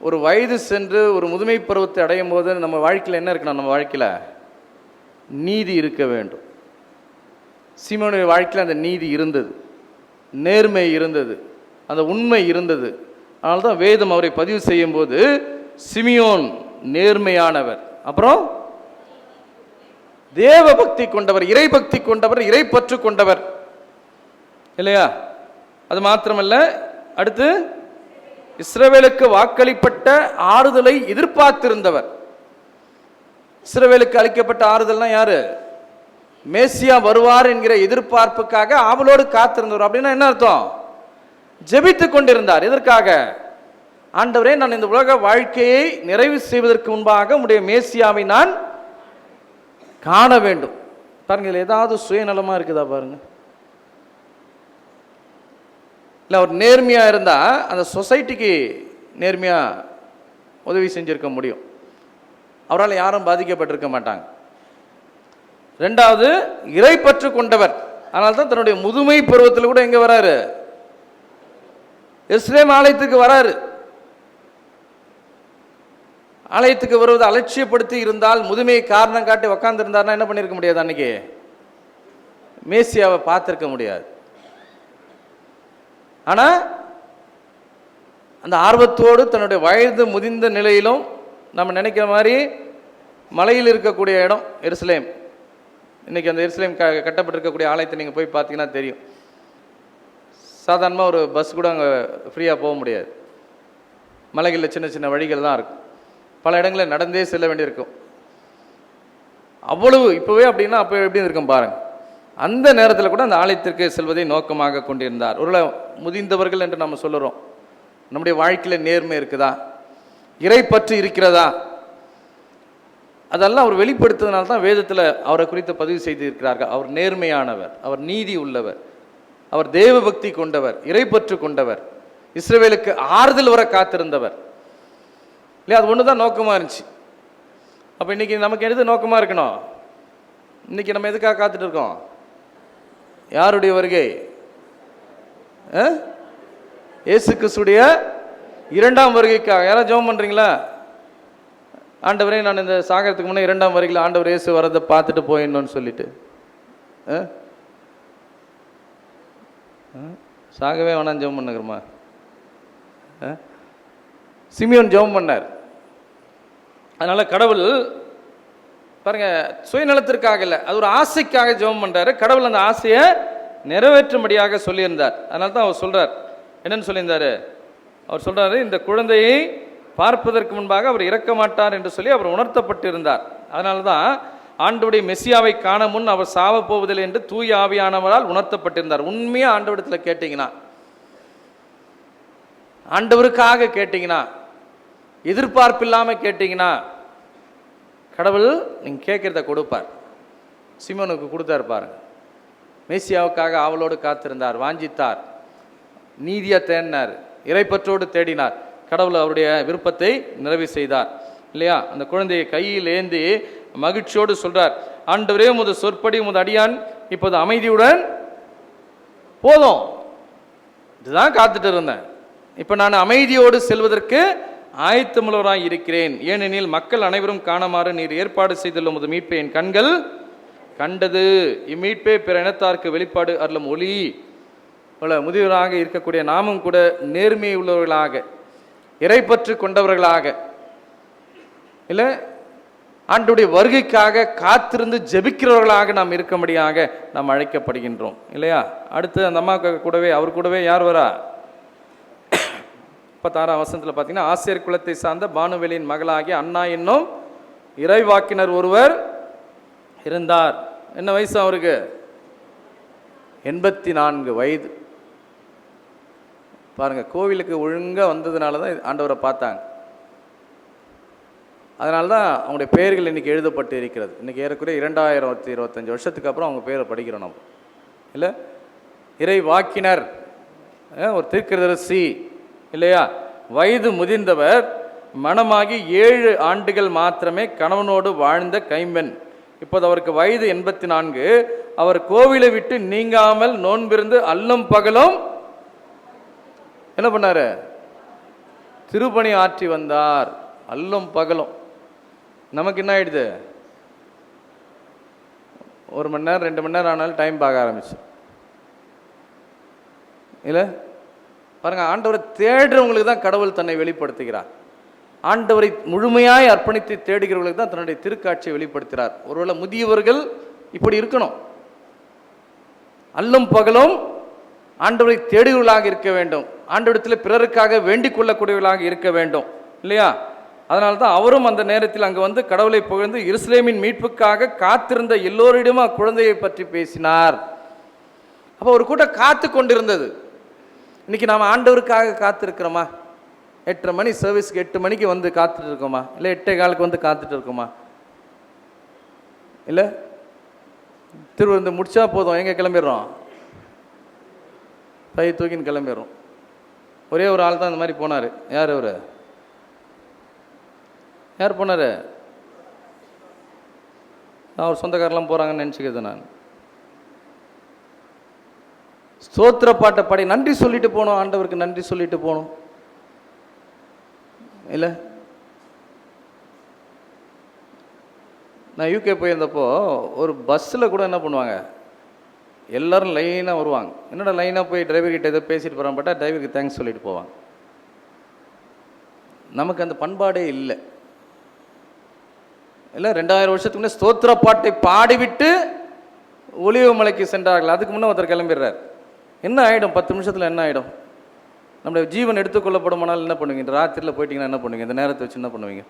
ஒரு வயது சென்று ஒரு முதுமை பருவத்தை அடையும் போது நம்ம வாழ்க்கையில் என்ன இருக்கணும்? நம்ம வாழ்க்கையில் நீதி இருக்க வேண்டும். சீமோனுடைய வாழ்க்கையில் அந்த நீதி இருந்தது, நேர்மை இருந்தது, அந்த உண்மை இருந்தது. அதனால தான் வேதம் அவரை பதிவு செய்யும் போது சிமியோன் நேர்மையானவர், அப்புறம் தேவ பக்தி கொண்டவர், இறை பக்தி கொண்டவர், இறை பற்று கொண்டவர் இல்லையா? அது மாத்திரமல்ல, அடுத்து இஸ்ரவேலுக்கு வாக்களிப்பட்ட ஆறுதலை எதிர்பார்த்திருந்தவர். இஸ்ரவேலுக்கு அளிக்கப்பட்ட ஆறுதல்னா யாரு? மேசியா வருவார் என்கிற எதிர்பார்ப்புக்காக ஆவலோடு காத்திருந்தவர். அப்படின்னா என்ன அர்த்தம்? ஜெபித்து கொண்டிருந்தார். எதற்காக? ஆண்டவரே, நான் இந்த உலக வாழ்க்கையை நிறைவு செய்வதற்கு முன்பாக உம்முடைய மேசியாவை நான் காண வேண்டும். பாருங்க, இதில் ஏதாவது சுயநலமா இருக்குதா பாருங்க. இல்லை, அவர் நேர்மையா இருந்தா அந்த சொசைட்டிக்கு நேர்மையா உதவி செஞ்சிருக்க முடியும். அவரால் யாரும் பாதிக்கப்பட்டிருக்க மாட்டாங்க. ரெண்டாவது, இறை பற்று கொண்டவர். அதனால தான் தன்னுடைய முதுமை பருவத்தில் கூட எங்க வராரு? எருசலேம் ஆலயத்துக்கு வராரு. ஆலயத்துக்கு வருவதை அலட்சியப்படுத்தி இருந்தால், முதுமையை காரணம் காட்டி உக்காந்து இருந்தார்னா என்ன பண்ணிருக்க முடியாது? அன்னைக்கு மேசியாவை பார்த்திருக்க முடியாது. ஆனா அந்த ஆர்வத்தோடு தன்னுடைய வயது முதிர்ந்த நிலையிலும், நம்ம நினைக்கிற மாதிரி மலையில் இருக்கக்கூடிய இடம் எருசலேம். இன்னைக்கு அந்த எருசலேம் கட்டப்பட்டிருக்கக்கூடிய ஆலயத்தை நீங்கள் போய் பார்த்தீங்கன்னா தெரியும். சாதாரணமாக ஒரு பஸ் கூட அங்கே ஃப்ரீயாக போக முடியாது. மலைகளில் சின்ன சின்ன வழிகள் தான் இருக்கும். பல இடங்களில் நடந்தே செல்ல வேண்டியிருக்கும். அவ்வளவு இப்போவே அப்படின்னா அப்போ எப்படி இருக்கும் பாருங்க. அந்த நேரத்தில் கூட அந்த ஆலயத்திற்கு செல்வதை நோக்கமாக கொண்டிருந்தார். ஒரு முதிர்ந்தவர்கள் என்று நம்ம சொல்லுறோம். நம்முடைய வாழ்க்கையில் நேர்மை இருக்குதா? இறை பற்று இருக்கிறதா? அதெல்லாம் அவர் வெளிப்படுத்துவதனால தான் வேதத்தில் அவரை குறித்து பதிவு செய்திருக்கிறார்கள். அவர் நேர்மையானவர், அவர் நீதி உள்ளவர், அவர் தேவ பக்தி கொண்டவர், இறைப்பற்று கொண்டவர், இஸ்ரவேலுக்கு ஆறுதல் வர காத்திருந்தவர் இல்லையா? அது ஒன்று தான் நோக்கமாக இருந்துச்சு. அப்போ இன்னைக்கு நமக்கு எது நோக்கமாக இருக்கணும்? இன்னைக்கு நம்ம எதுக்காக காத்துட்டு இருக்கோம்? யாருடைய வருகை? இயேசு கிறிஸ்துடைய இரண்டாம் வருகைக்காக. யாராவது ஜெபம் பண்றீங்களா? ஆண்டவரே, நான் இந்த சாகரத்துக்கு முன்னே இரண்டாம் வருகையில் ஆண்டவர் இயேசு வரதை பார்த்துட்டு போயிடணும்னு சொல்லிட்டு சாகவே வேணாம் ஜெபம் பண்ணுகிறோமா? சிமியோன் ஜெபம் பண்ணார். அதனால கடவுள் பாருங்க, சுயநலத்திற்காக இல்லை, அது ஒரு ஆசைக்காக ஜெபம் பண்றாரு. கடவுள் அந்த ஆசையை நிறைவேற்றும்படியாக சொல்லியிருந்தார். அதனால தான் அவர் சொல்றார். என்னன்னு சொல்லியிருந்தாரு? அவர் சொல்றாரு, இந்த குழந்தையை பார்ப்பதற்கு முன்பாக அவர் இறக்க மாட்டார் என்று சொல்லி அவர் உணர்த்தப்பட்டிருந்தார். அதனால தான் ஆண்டவருடைய மெசியாவை காண முன் அவர் சாவ போவதில்லை என்று தூய ஆவியானவரால் உணர்த்தப்பட்டிருந்தார். உண்மையாக ஆண்டவரிடத்தில் கேட்டிங்கன்னா, ஆண்டவருக்காக கேட்டிங்கன்னா, எதிர்பார்ப்பு இல்லாமல் கேட்டிங்கன்னா, கடவுள் நீங்கள் கேட்குறத கொடுப்பார். சிமோனுக்கு கொடுத்தார் பாருங்க. மேசியாவுக்காக ஆவலோடு காத்திருந்தார், வாஞ்சித்தார், நீதியை தேடினார், இறைப்பற்றோடு தேடினார். கடவுள் அவருடைய விருப்பத்தை நிறைவு செய்தார் இல்லையா? அந்த குழந்தையை கையில் ஏந்தி மகிழ்ச்சியோடு சொல்றார், ஆண்டவரே உமது சொற்படி உமது அடியான் இப்போது அமைதியுடன் போதும். இதுதான் காத்துட்டு இருந்தேன். இப்போ நான் அமைதியோடு செல்வதற்கு ஆயத்தமுள்ளவராய் இருக்கிறேன். ஏனெனில் மக்கள் அனைவரும் காணமாறு நீர் ஏற்பாடு செய்துள்ள உமது மீட்பை என் கண்கள் கண்டது. இம்மீட்பே பிற இனத்தாருக்கு வெளிப்பாடு அருளும் ஒளி. முதியவராக இருக்கக்கூடிய நாமும் கூட நேர்மை உள்ளவர்களாக, இறைப்பற்று கொண்டவர்களாக, இல்லை ஆண்டவருடைய வருகைக்காக காத்திருந்து ஜெபிக்கிறவர்களாக நாம் இருக்கும்படியாக நாம் அழைக்கப்படுகின்றோம் இல்லையா? அடுத்து அந்த அம்மா கூடவே அவர் கூடவே யார் வரா? 36ஆம் வசனத்தில் பார்த்தீங்கன்னா, ஆசிரியர் குலத்தை சார்ந்த பானுவேலின் மகளாகிய அண்ணா என்னும் இறைவாக்கினர் ஒருவர் இருந்தார். என்ன வயசு அவருக்கு? 84 வயது. பாருங்க, கோவிலுக்கு ஒழுங்காக வந்ததுனால தான் ஆண்டவரை பார்த்தாங்க. அதனால தான் அவங்களுடைய பெயர்கள் இன்றைக்கி எழுதப்பட்டு இருக்கிறது. இன்றைக்கி ஏறக்குறைய 2025 வருஷத்துக்கு அப்புறம் அவங்க பேரை படிக்கிறோம் நம்ம இல்லை? இறை வாக்கினர், ஒரு தீர்க்கதரிசி இல்லையா? வயது முதிர்ந்தவர், மணமாகி 7 ஆண்டுகள் மாத்திரமே கணவனோடு வாழ்ந்த கைம்பெண். இப்போது அவருக்கு வயது 84. அவர் கோவிலை விட்டு நீங்காமல் நோன்பிருந்து அல்லும் பகலும் என்ன பண்ணாரு? திருப்பணி ஆற்றி வந்தார். அல்லும் பகலும். நமக்கு என்ன ஆயிடுது? 1 மணி நேரம் 2 மணி நேரம் ஆனாலும் டைம் பார்க்க ஆரம்பிச்சு இல்லை? பாருங்க, ஆண்டவரை தேடுறவங்களுக்கு தான் கடவுள் தன்னை வெளிப்படுத்துகிறார். ஆண்டவரை முழுமையாய் அர்ப்பணித்து தேடுகிறவர்களுக்கு தான் தன்னுடைய திருக்காட்சியை வெளிப்படுத்துகிறார். ஒருவேளை முதியவர்கள் இப்படி இருக்கணும், அல்லும் பகலும் ஆண்டவரை தேடுகிறவர்களாக இருக்க வேண்டும், ஆண்டவரிடத்தில் பிறருக்காக வேண்டிக் கொள்ளக்கூடியவர்களாக இருக்க வேண்டும் இல்லையா? அதனால தான் அவரும் அந்த நேரத்தில் அங்கே வந்து கடவுளை புகழ்ந்து எருசலேமின் மீட்புக்காக காத்திருந்த எல்லோரிடமும் அக்குழந்தையை பற்றி பேசினார். அப்போ ஒரு கூட்டம் காத்து கொண்டிருந்தது. இன்னைக்கு நாம் ஆண்டவருக்காக காத்திருக்கிறோமா? 8:30 மணி சர்வீஸ்க்கு 8 மணிக்கு வந்து காத்துட்டு இருக்கோமா? இல்லை 8:15 வந்து காத்துட்டு இருக்கோமா? இல்லை திருவிருந்து முடிச்சா போதும், எங்கே கிளம்பிடுறோம்? பை தூக்கின்னு கிளம்பிடுறோம். ஒரே ஒரு ஆள் தான் இந்த மாதிரி போனார். யார் அவர்? யார் போனார்? அவர் சொந்தக்காரெல்லாம் போகிறாங்கன்னு நினச்சிக்கிறது. நான் ஸ்தோத்திர பாட்டை பாடி நன்றி சொல்லிட்டு போகணும், ஆண்டவருக்கு நன்றி சொல்லிட்டு போகணும் இல்லை? நான் யூகே போயிருந்தப்போ ஒரு பஸ்ஸில் கூட என்ன பண்ணுவாங்க, எல்லோரும் லைனாக வருவாங்க. என்னோட லைனாக போய் டிரைவர்கிட்ட ஏதோ பேசிட்டு போகிறான் பார்த்தா டிரைவருக்கு தேங்க்ஸ் சொல்லிட்டு போவாங்க. நமக்கு அந்த பண்பாடே இல்லை இல்லை? 2000 வருஷத்துக்கு முன்னே ஸ்தோத்திர பாட்டை பாடிவிட்டு ஒலிவ மலைக்கு சென்றார்கள். அதுக்கு முன்னே ஒருத்தர் கிளம்பிடுறார். என்ன ஆகிடும்? 10 நிமிஷத்தில் என்ன ஆகிடும்? நம்முடைய ஜீவன் எடுத்துக்கொள்ளப்படுமானால் என்ன பண்ணுவீங்க? இந்த ராத்திரியில் போயிட்டீங்கன்னா என்ன பண்ணுவீங்க? இந்த நேரத்தை வச்சு என்ன பண்ணுவீங்க?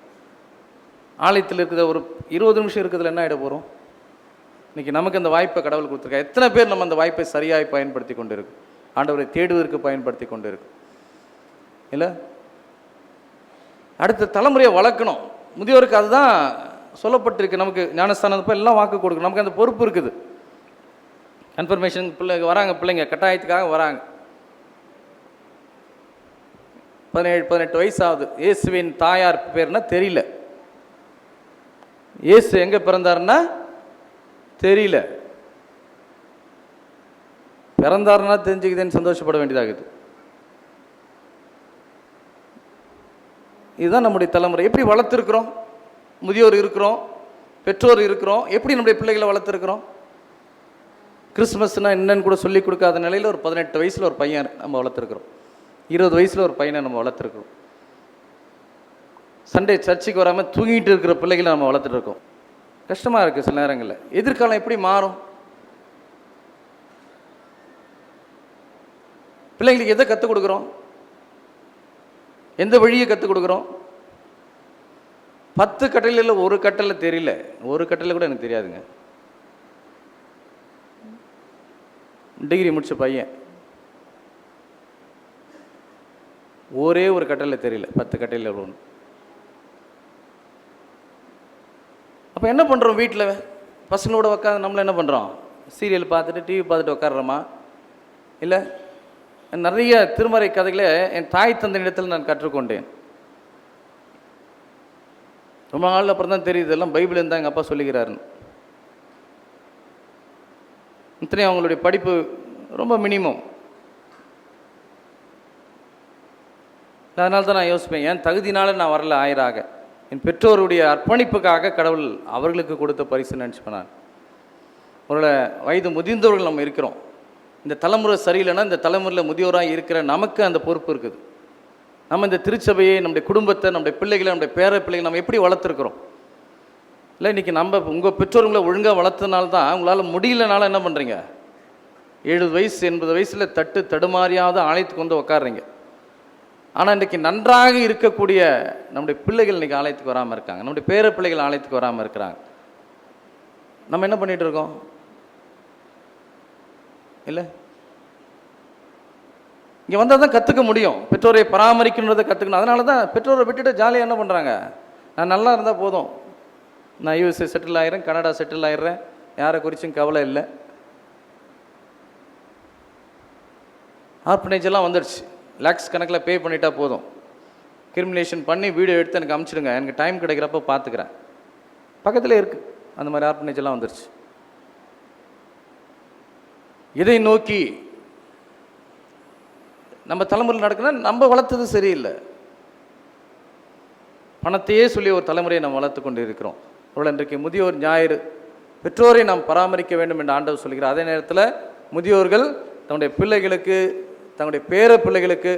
ஆலயத்தில் இருக்கிற ஒரு 20 நிமிஷம் இருக்கிறதுல என்ன ஆகிட போகிறோம்? இன்றைக்கி நமக்கு அந்த வாய்ப்பை கடவுள் கொடுத்துருக்கா. எத்தனை பேர் நம்ம அந்த வாய்ப்பை சரியாக பயன்படுத்தி கொண்டு இருக்கு? ஆண்டவரை தேடுவதற்கு பயன்படுத்தி கொண்டு இருக்கு இல்லை? அடுத்த தலைமுறையை வளர்க்கணும். முதியோருக்கு அதுதான் சொல்லப்பட்டிருக்கு. நமக்கு ஞானஸ்தானப்போ எல்லாம் வாக்கு கொடுக்கணும். நமக்கு அந்த பொறுப்பு இருக்குது. கன்ஃபர்மேஷன் பிள்ளைங்க வராங்க, பிள்ளைங்க கட்டாயத்துக்காக வராங்க. 17-18 வயசு ஆகுது. இயேசுவின் தாயார் பேர்னா தெரியல, இயேசு எங்கே பிறந்தாருன்னா தெரியல. பிறந்தாருன்னா தெரிஞ்சுக்குதுன்னு சந்தோஷப்பட வேண்டியதாகுது. இதுதான் நம்முடைய தலைமுறை. எப்படி வளர்த்துருக்குறோம்? முதியோர் இருக்கிறோம், பெற்றோர் இருக்கிறோம், எப்படி நம்முடைய பிள்ளைகளை வளர்த்துருக்குறோம்? கிறிஸ்மஸ்னால் என்னன்னு கூட சொல்லிக் கொடுக்காத நிலையில் ஒரு 18 வயசில் ஒரு பையன் நம்ம வளர்த்துருக்குறோம், 20 வயசில் ஒரு பையனை நம்ம வளர்த்துருக்குறோம். சண்டே சர்ச்சுக்கு வராமல் தூங்கிட்டு இருக்கிற பிள்ளைகளை நம்ம வளர்த்துட்டு இருக்கோம். கஷ்டமாக இருக்குது சில நேரங்களில். எதிர்காலம் எப்படி மாறும்? பிள்ளைங்களுக்கு எதை கற்றுக் கொடுக்குறோம்? எந்த வழியை கற்றுக் கொடுக்குறோம்? 10 கட்டளையில் ஒரு கட்டளை தெரியல, ஒரு கட்டளை கூட எனக்கு தெரியாதுங்க. டிகிரி முடிச்ச பையன், ஒரே ஒரு கட்டளை தெரியல, 10 கட்டளை ஒன்று. அப்போ என்ன பண்ணுறோம்? வீட்டில் பசங்களோட உட்காந்து நம்மள என்ன பண்ணுறோம்? சீரியல் பார்த்துட்டு டிவி பார்த்துட்டு உட்காடுறோமா? இல்லை, நிறைய திருமறை கதைகளை என் தாய் தந்தையிடத்தில் நான் கற்றுக்கொண்டேன். ரொம்ப நாள் அப்புறம் தான் தெரியுது எல்லாம் பைபிள் இருந்தால் எங்கள் அப்பா சொல்லிக்கிறாருன்னு. இத்தனையும் அவங்களுடைய படிப்பு ரொம்ப மினிமம். அதனால தான் நான் யோசிப்பேன், என் தகுதினால நான் வரல ஆயராக, என் பெற்றோருடைய அர்ப்பணிப்புக்காக கடவுள் அவர்களுக்கு கொடுத்த பரிசு நினச்சிப்பேன் நான். ஒருவேளை வயது முதிர்ந்தவர்கள் நம்ம இருக்கிறோம், இந்த தலைமுறை சரியில்லைன்னா இந்த தலைமுறையில் முதியோராக இருக்கிற நமக்கு அந்த பொறுப்பு இருக்குது. நம்ம இந்த திருச்சபையை, நம்முடைய குடும்பத்தை, நம்முடைய பிள்ளைகளை, நம்முடைய பேர பிள்ளைகளை நம்ம எப்படி வளர்த்துருக்குறோம்? இல்லை, இன்றைக்கி நம்ம உங்கள் பெற்றோர்களை ஒழுங்காக வளர்த்தனால தான் உங்களால் முடியலனால என்ன பண்ணுறீங்க? 70 வயசு 80 வயசில் தட்டு தடுமாறியாவது ஆலயத்துக்கு வந்து உட்காடுறீங்க. ஆனால் இன்றைக்கி நன்றாக இருக்கக்கூடிய நம்முடைய பிள்ளைகள் இன்றைக்கி ஆலயத்துக்கு வராமல் இருக்காங்க, நம்முடைய பேர பிள்ளைகள் ஆலயத்துக்கு வராமல் இருக்கிறாங்க. நம்ம என்ன பண்ணிகிட்டு இருக்கோம்? இல்லை, இங்கே வந்தால் தான் கற்றுக்க முடியும், பெற்றோரை பராமரிக்கணுன்றதை கற்றுக்கணும். அதனால தான் பெற்றோரை விட்டுட்டு ஜாலியாக என்ன பண்ணுறாங்க? நான் நல்லா இருந்தால் போதும், நான் யூஎஸ்ஏ செட்டில் ஆகிறேன், கனடா செட்டில் ஆகிடுறேன், யாரை குறிச்சும் கவலை இல்லை. ஆர்பனேஜ் எல்லாம் வந்துடுச்சு, லேக்ஸ் கணக்கில் பே பண்ணிட்டா போதும், கிரிமினேஷன் பண்ணி வீடியோ எடுத்து எனக்கு அனுப்பிச்சிடுங்க, எனக்கு டைம் கிடைக்கிறப்ப பார்த்துக்கிறேன். பக்கத்தில் இருக்குது அந்த மாதிரி ஆர்பனேஜ் எல்லாம் வந்துடுச்சு. இதை நோக்கி நம்ம தலைமுறை நடக்குன்னா நம்ம வளர்த்தது சரியில்லை. பணத்தையே சொல்லி ஒரு தலைமுறையை நம்ம வளர்த்து கொண்டு இருக்கிறோம். அவ்வளோ இன்றைக்கு முதியோர் ஞாயிறு, பெற்றோரை நாம் பராமரிக்க வேண்டும் என்று ஆண்டவர் சொல்கிறார். அதே நேரத்தில் முதியோர்கள் தன்னுடைய பிள்ளைகளுக்கு, தன்னுடைய பேர பிள்ளைகளுக்கு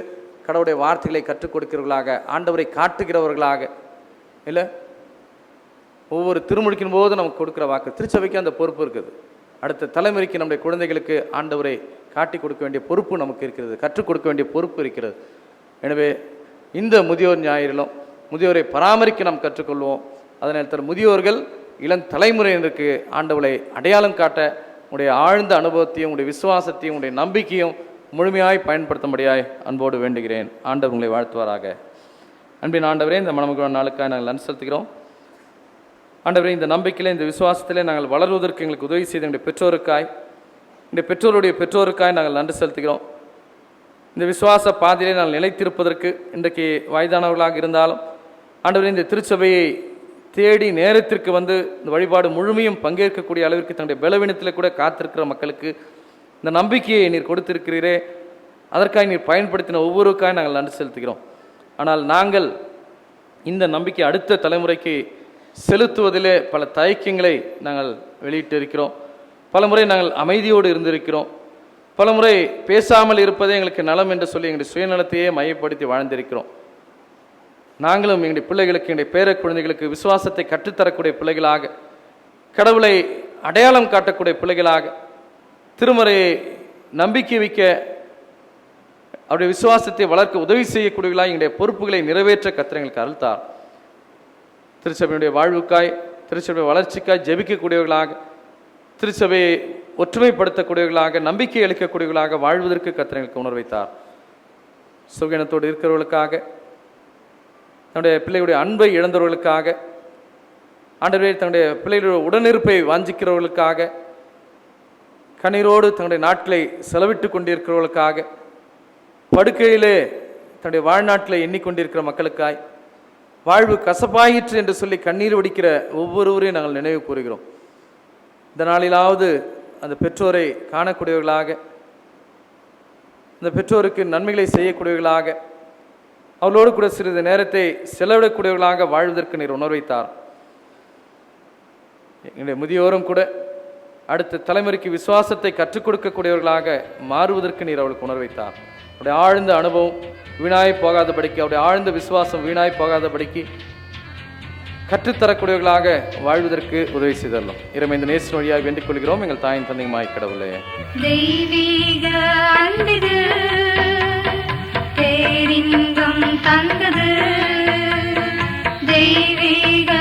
கடவுளுடைய வார்த்தைகளை கற்றுக் கொடுக்கிறவர்களாக, ஆண்டவரை காட்டுகிறவர்களாக, இல்லை ஒவ்வொரு திருமுழுக்கின் போது நமக்கு கொடுக்குற வாக்கு. திருச்சபைக்கு அந்த பொறுப்பு இருக்குது. அடுத்த தலைமுறைக்கு நம்முடைய குழந்தைகளுக்கு ஆண்டவரை காட்டி கொடுக்க வேண்டிய பொறுப்பு நமக்கு இருக்கிறது, கற்றுக் கொடுக்க வேண்டிய பொறுப்பு இருக்கிறது. எனவே இந்த முதியோர் ஞாயிறிலும் முதியோரை பராமரிக்க நாம் கற்றுக்கொள்வோம். அதே நேரத்தில் முதியோர்கள் இளம் தலைமுறையினருக்கு ஆண்டவரை அடையாளம் காட்ட உடைய ஆழ்ந்த அனுபவத்தையும் உடைய விசுவாசத்தையும் உடைய நம்பிக்கையும் முழுமையாய் பயன்படுத்தும்படியாய் அன்போடு வேண்டுகிறேன். ஆண்டவர் உங்களை வாழ்த்துவாராக. அன்பின் ஆண்டவரே, இந்த மனமகிழ்வான நாளுக்காக நாங்கள் நன்றி செலுத்துகிறோம். ஆண்டவரே, இந்த நம்பிக்கையில், இந்த விசுவாசத்திலே நாங்கள் வளர்வதற்கு எங்களுக்கு உதவி செய்த எங்களுடைய பெற்றோருக்காய், இந்த பெற்றோருடைய பெற்றோருக்காய் நாங்கள் நன்றி செலுத்துகிறோம். இந்த விசுவாச பாதையிலே நாங்கள் நிலைத்திருப்பதற்கு இன்றைக்கு வயதானவர்களாக இருந்தாலும் ஆண்டவரே, இந்த திருச்சபையை தேடி நேரத்திற்கு வந்து இந்த வழிபாடு முழுமையும் பங்கேற்கக்கூடிய அளவிற்கு தன்னுடைய பலவீனத்தில் கூட காத்திருக்கிற மக்களுக்கு இந்த நம்பிக்கையை நீர் கொடுத்திருக்கிறீரே, அதற்காக நீர் பயன்படுத்தின ஒவ்வொருக்காய் நாங்கள் நன்றி செலுத்துகிறோம். ஆனால் நாங்கள் இந்த நம்பிக்கை அடுத்த தலைமுறைக்கு செலுத்துவதிலே பல தயக்கங்களை நாங்கள் வெளியிட்டு இருக்கிறோம். பல முறை நாங்கள் அமைதியோடு இருந்திருக்கிறோம். பல முறை பேசாமல் இருப்பதே எங்களுக்கு நலம் என்று சொல்லி எங்களுடைய சுயநலத்தையே மையப்படுத்தி வாழ்ந்திருக்கிறோம். நாங்களும் எங்களுடைய பிள்ளைகளுக்கு, எங்களுடைய பேர குழந்தைகளுக்கு விசுவாசத்தை கற்றுத்தரக்கூடிய பிள்ளைகளாக, கடவுளை அடையாளம் காட்டக்கூடிய பிள்ளைகளாக, திருமறையை நம்பிக்கை வைக்க அவருடைய விசுவாசத்தை வளர்க்க உதவி செய்யக்கூடியவர்களாக எங்களுடைய பொறுப்புகளை நிறைவேற்ற கர்த்தர் எங்களுக்கு அருள்தார். திருச்சபையுடைய வாழ்வுக்காய், திருச்சபை வளர்ச்சிக்காய் ஜெபிக்கக்கூடியவர்களாக, திருச்சபையை ஒற்றுமைப்படுத்தக்கூடியவர்களாக, நம்பிக்கை அளிக்கக்கூடியவர்களாக வாழ்வதற்கு கர்த்தர் எங்களுக்கு உணர்வைத்தார். சுகினத்தோடு இருக்கிறவர்களுக்காக, தன்னுடைய பிள்ளைகளுடைய அன்பை இழந்தவர்களுக்காக, ஆண்டவரே தன்னுடைய பிள்ளைகளுடைய உடனிருப்பை வாஞ்சிக்கிறவர்களுக்காக, கண்ணீரோடு தன்னுடைய நாட்களை செலவிட்டு கொண்டிருக்கிறவர்களுக்காக, படுக்கையிலே தன்னுடைய வாழ்நாட்டில் எண்ணிக்கொண்டிருக்கிற மக்களுக்காய், வாழ்வு கசப்பாயிற்று என்று சொல்லி கண்ணீர் வடிக்கிற ஒவ்வொருவரையும் நாங்கள் நினைவு கூறுகிறோம். இந்த நாளிலாவது அந்த பெற்றோரை காணக்கூடியவர்களாக, அந்த பெற்றோருக்கு நன்மைகளை செய்யக்கூடியவர்களாக, அவளோடு கூட சிறிது நேரத்தை செலவிடக்கூடியவர்களாக வாழ்வதற்கு நீர் உணர்வைத்தார். எங்களுடைய முதியோரும் கூட அடுத்த தலைமுறைக்கு விசுவாசத்தை கற்றுக் கொடுக்கக்கூடியவர்களாக மாறுவதற்கு நீர் அவளுக்கு உணர்வைத்தார். அவருடைய ஆழ்ந்த அனுபவம் வீணாய் போகாதபடிக்கு, அவருடைய ஆழ்ந்த விசுவாசம் வீணாய் போகாதபடிக்கு கற்றுத்தரக்கூடியவர்களாக வாழ்வதற்கு உதவி செய்தரலாம். இறைமை இந்த நேசன் வழியாக வேண்டிக் கொள்கிறோம் எங்கள் தாயின் தந்தையுமாய் கடவுளே. தெய்வீக அன்பிது பேரின்பம் தந்தது, தெய்வீக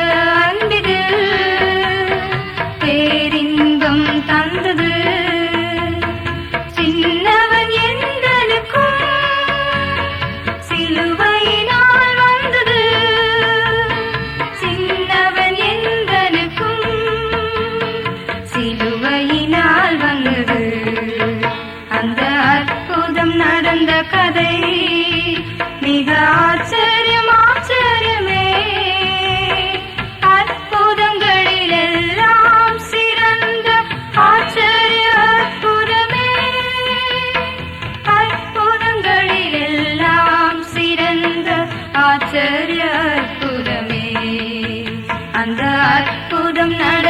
ஆச்சரிய அற்புதமே அந்த அற்புதம் நட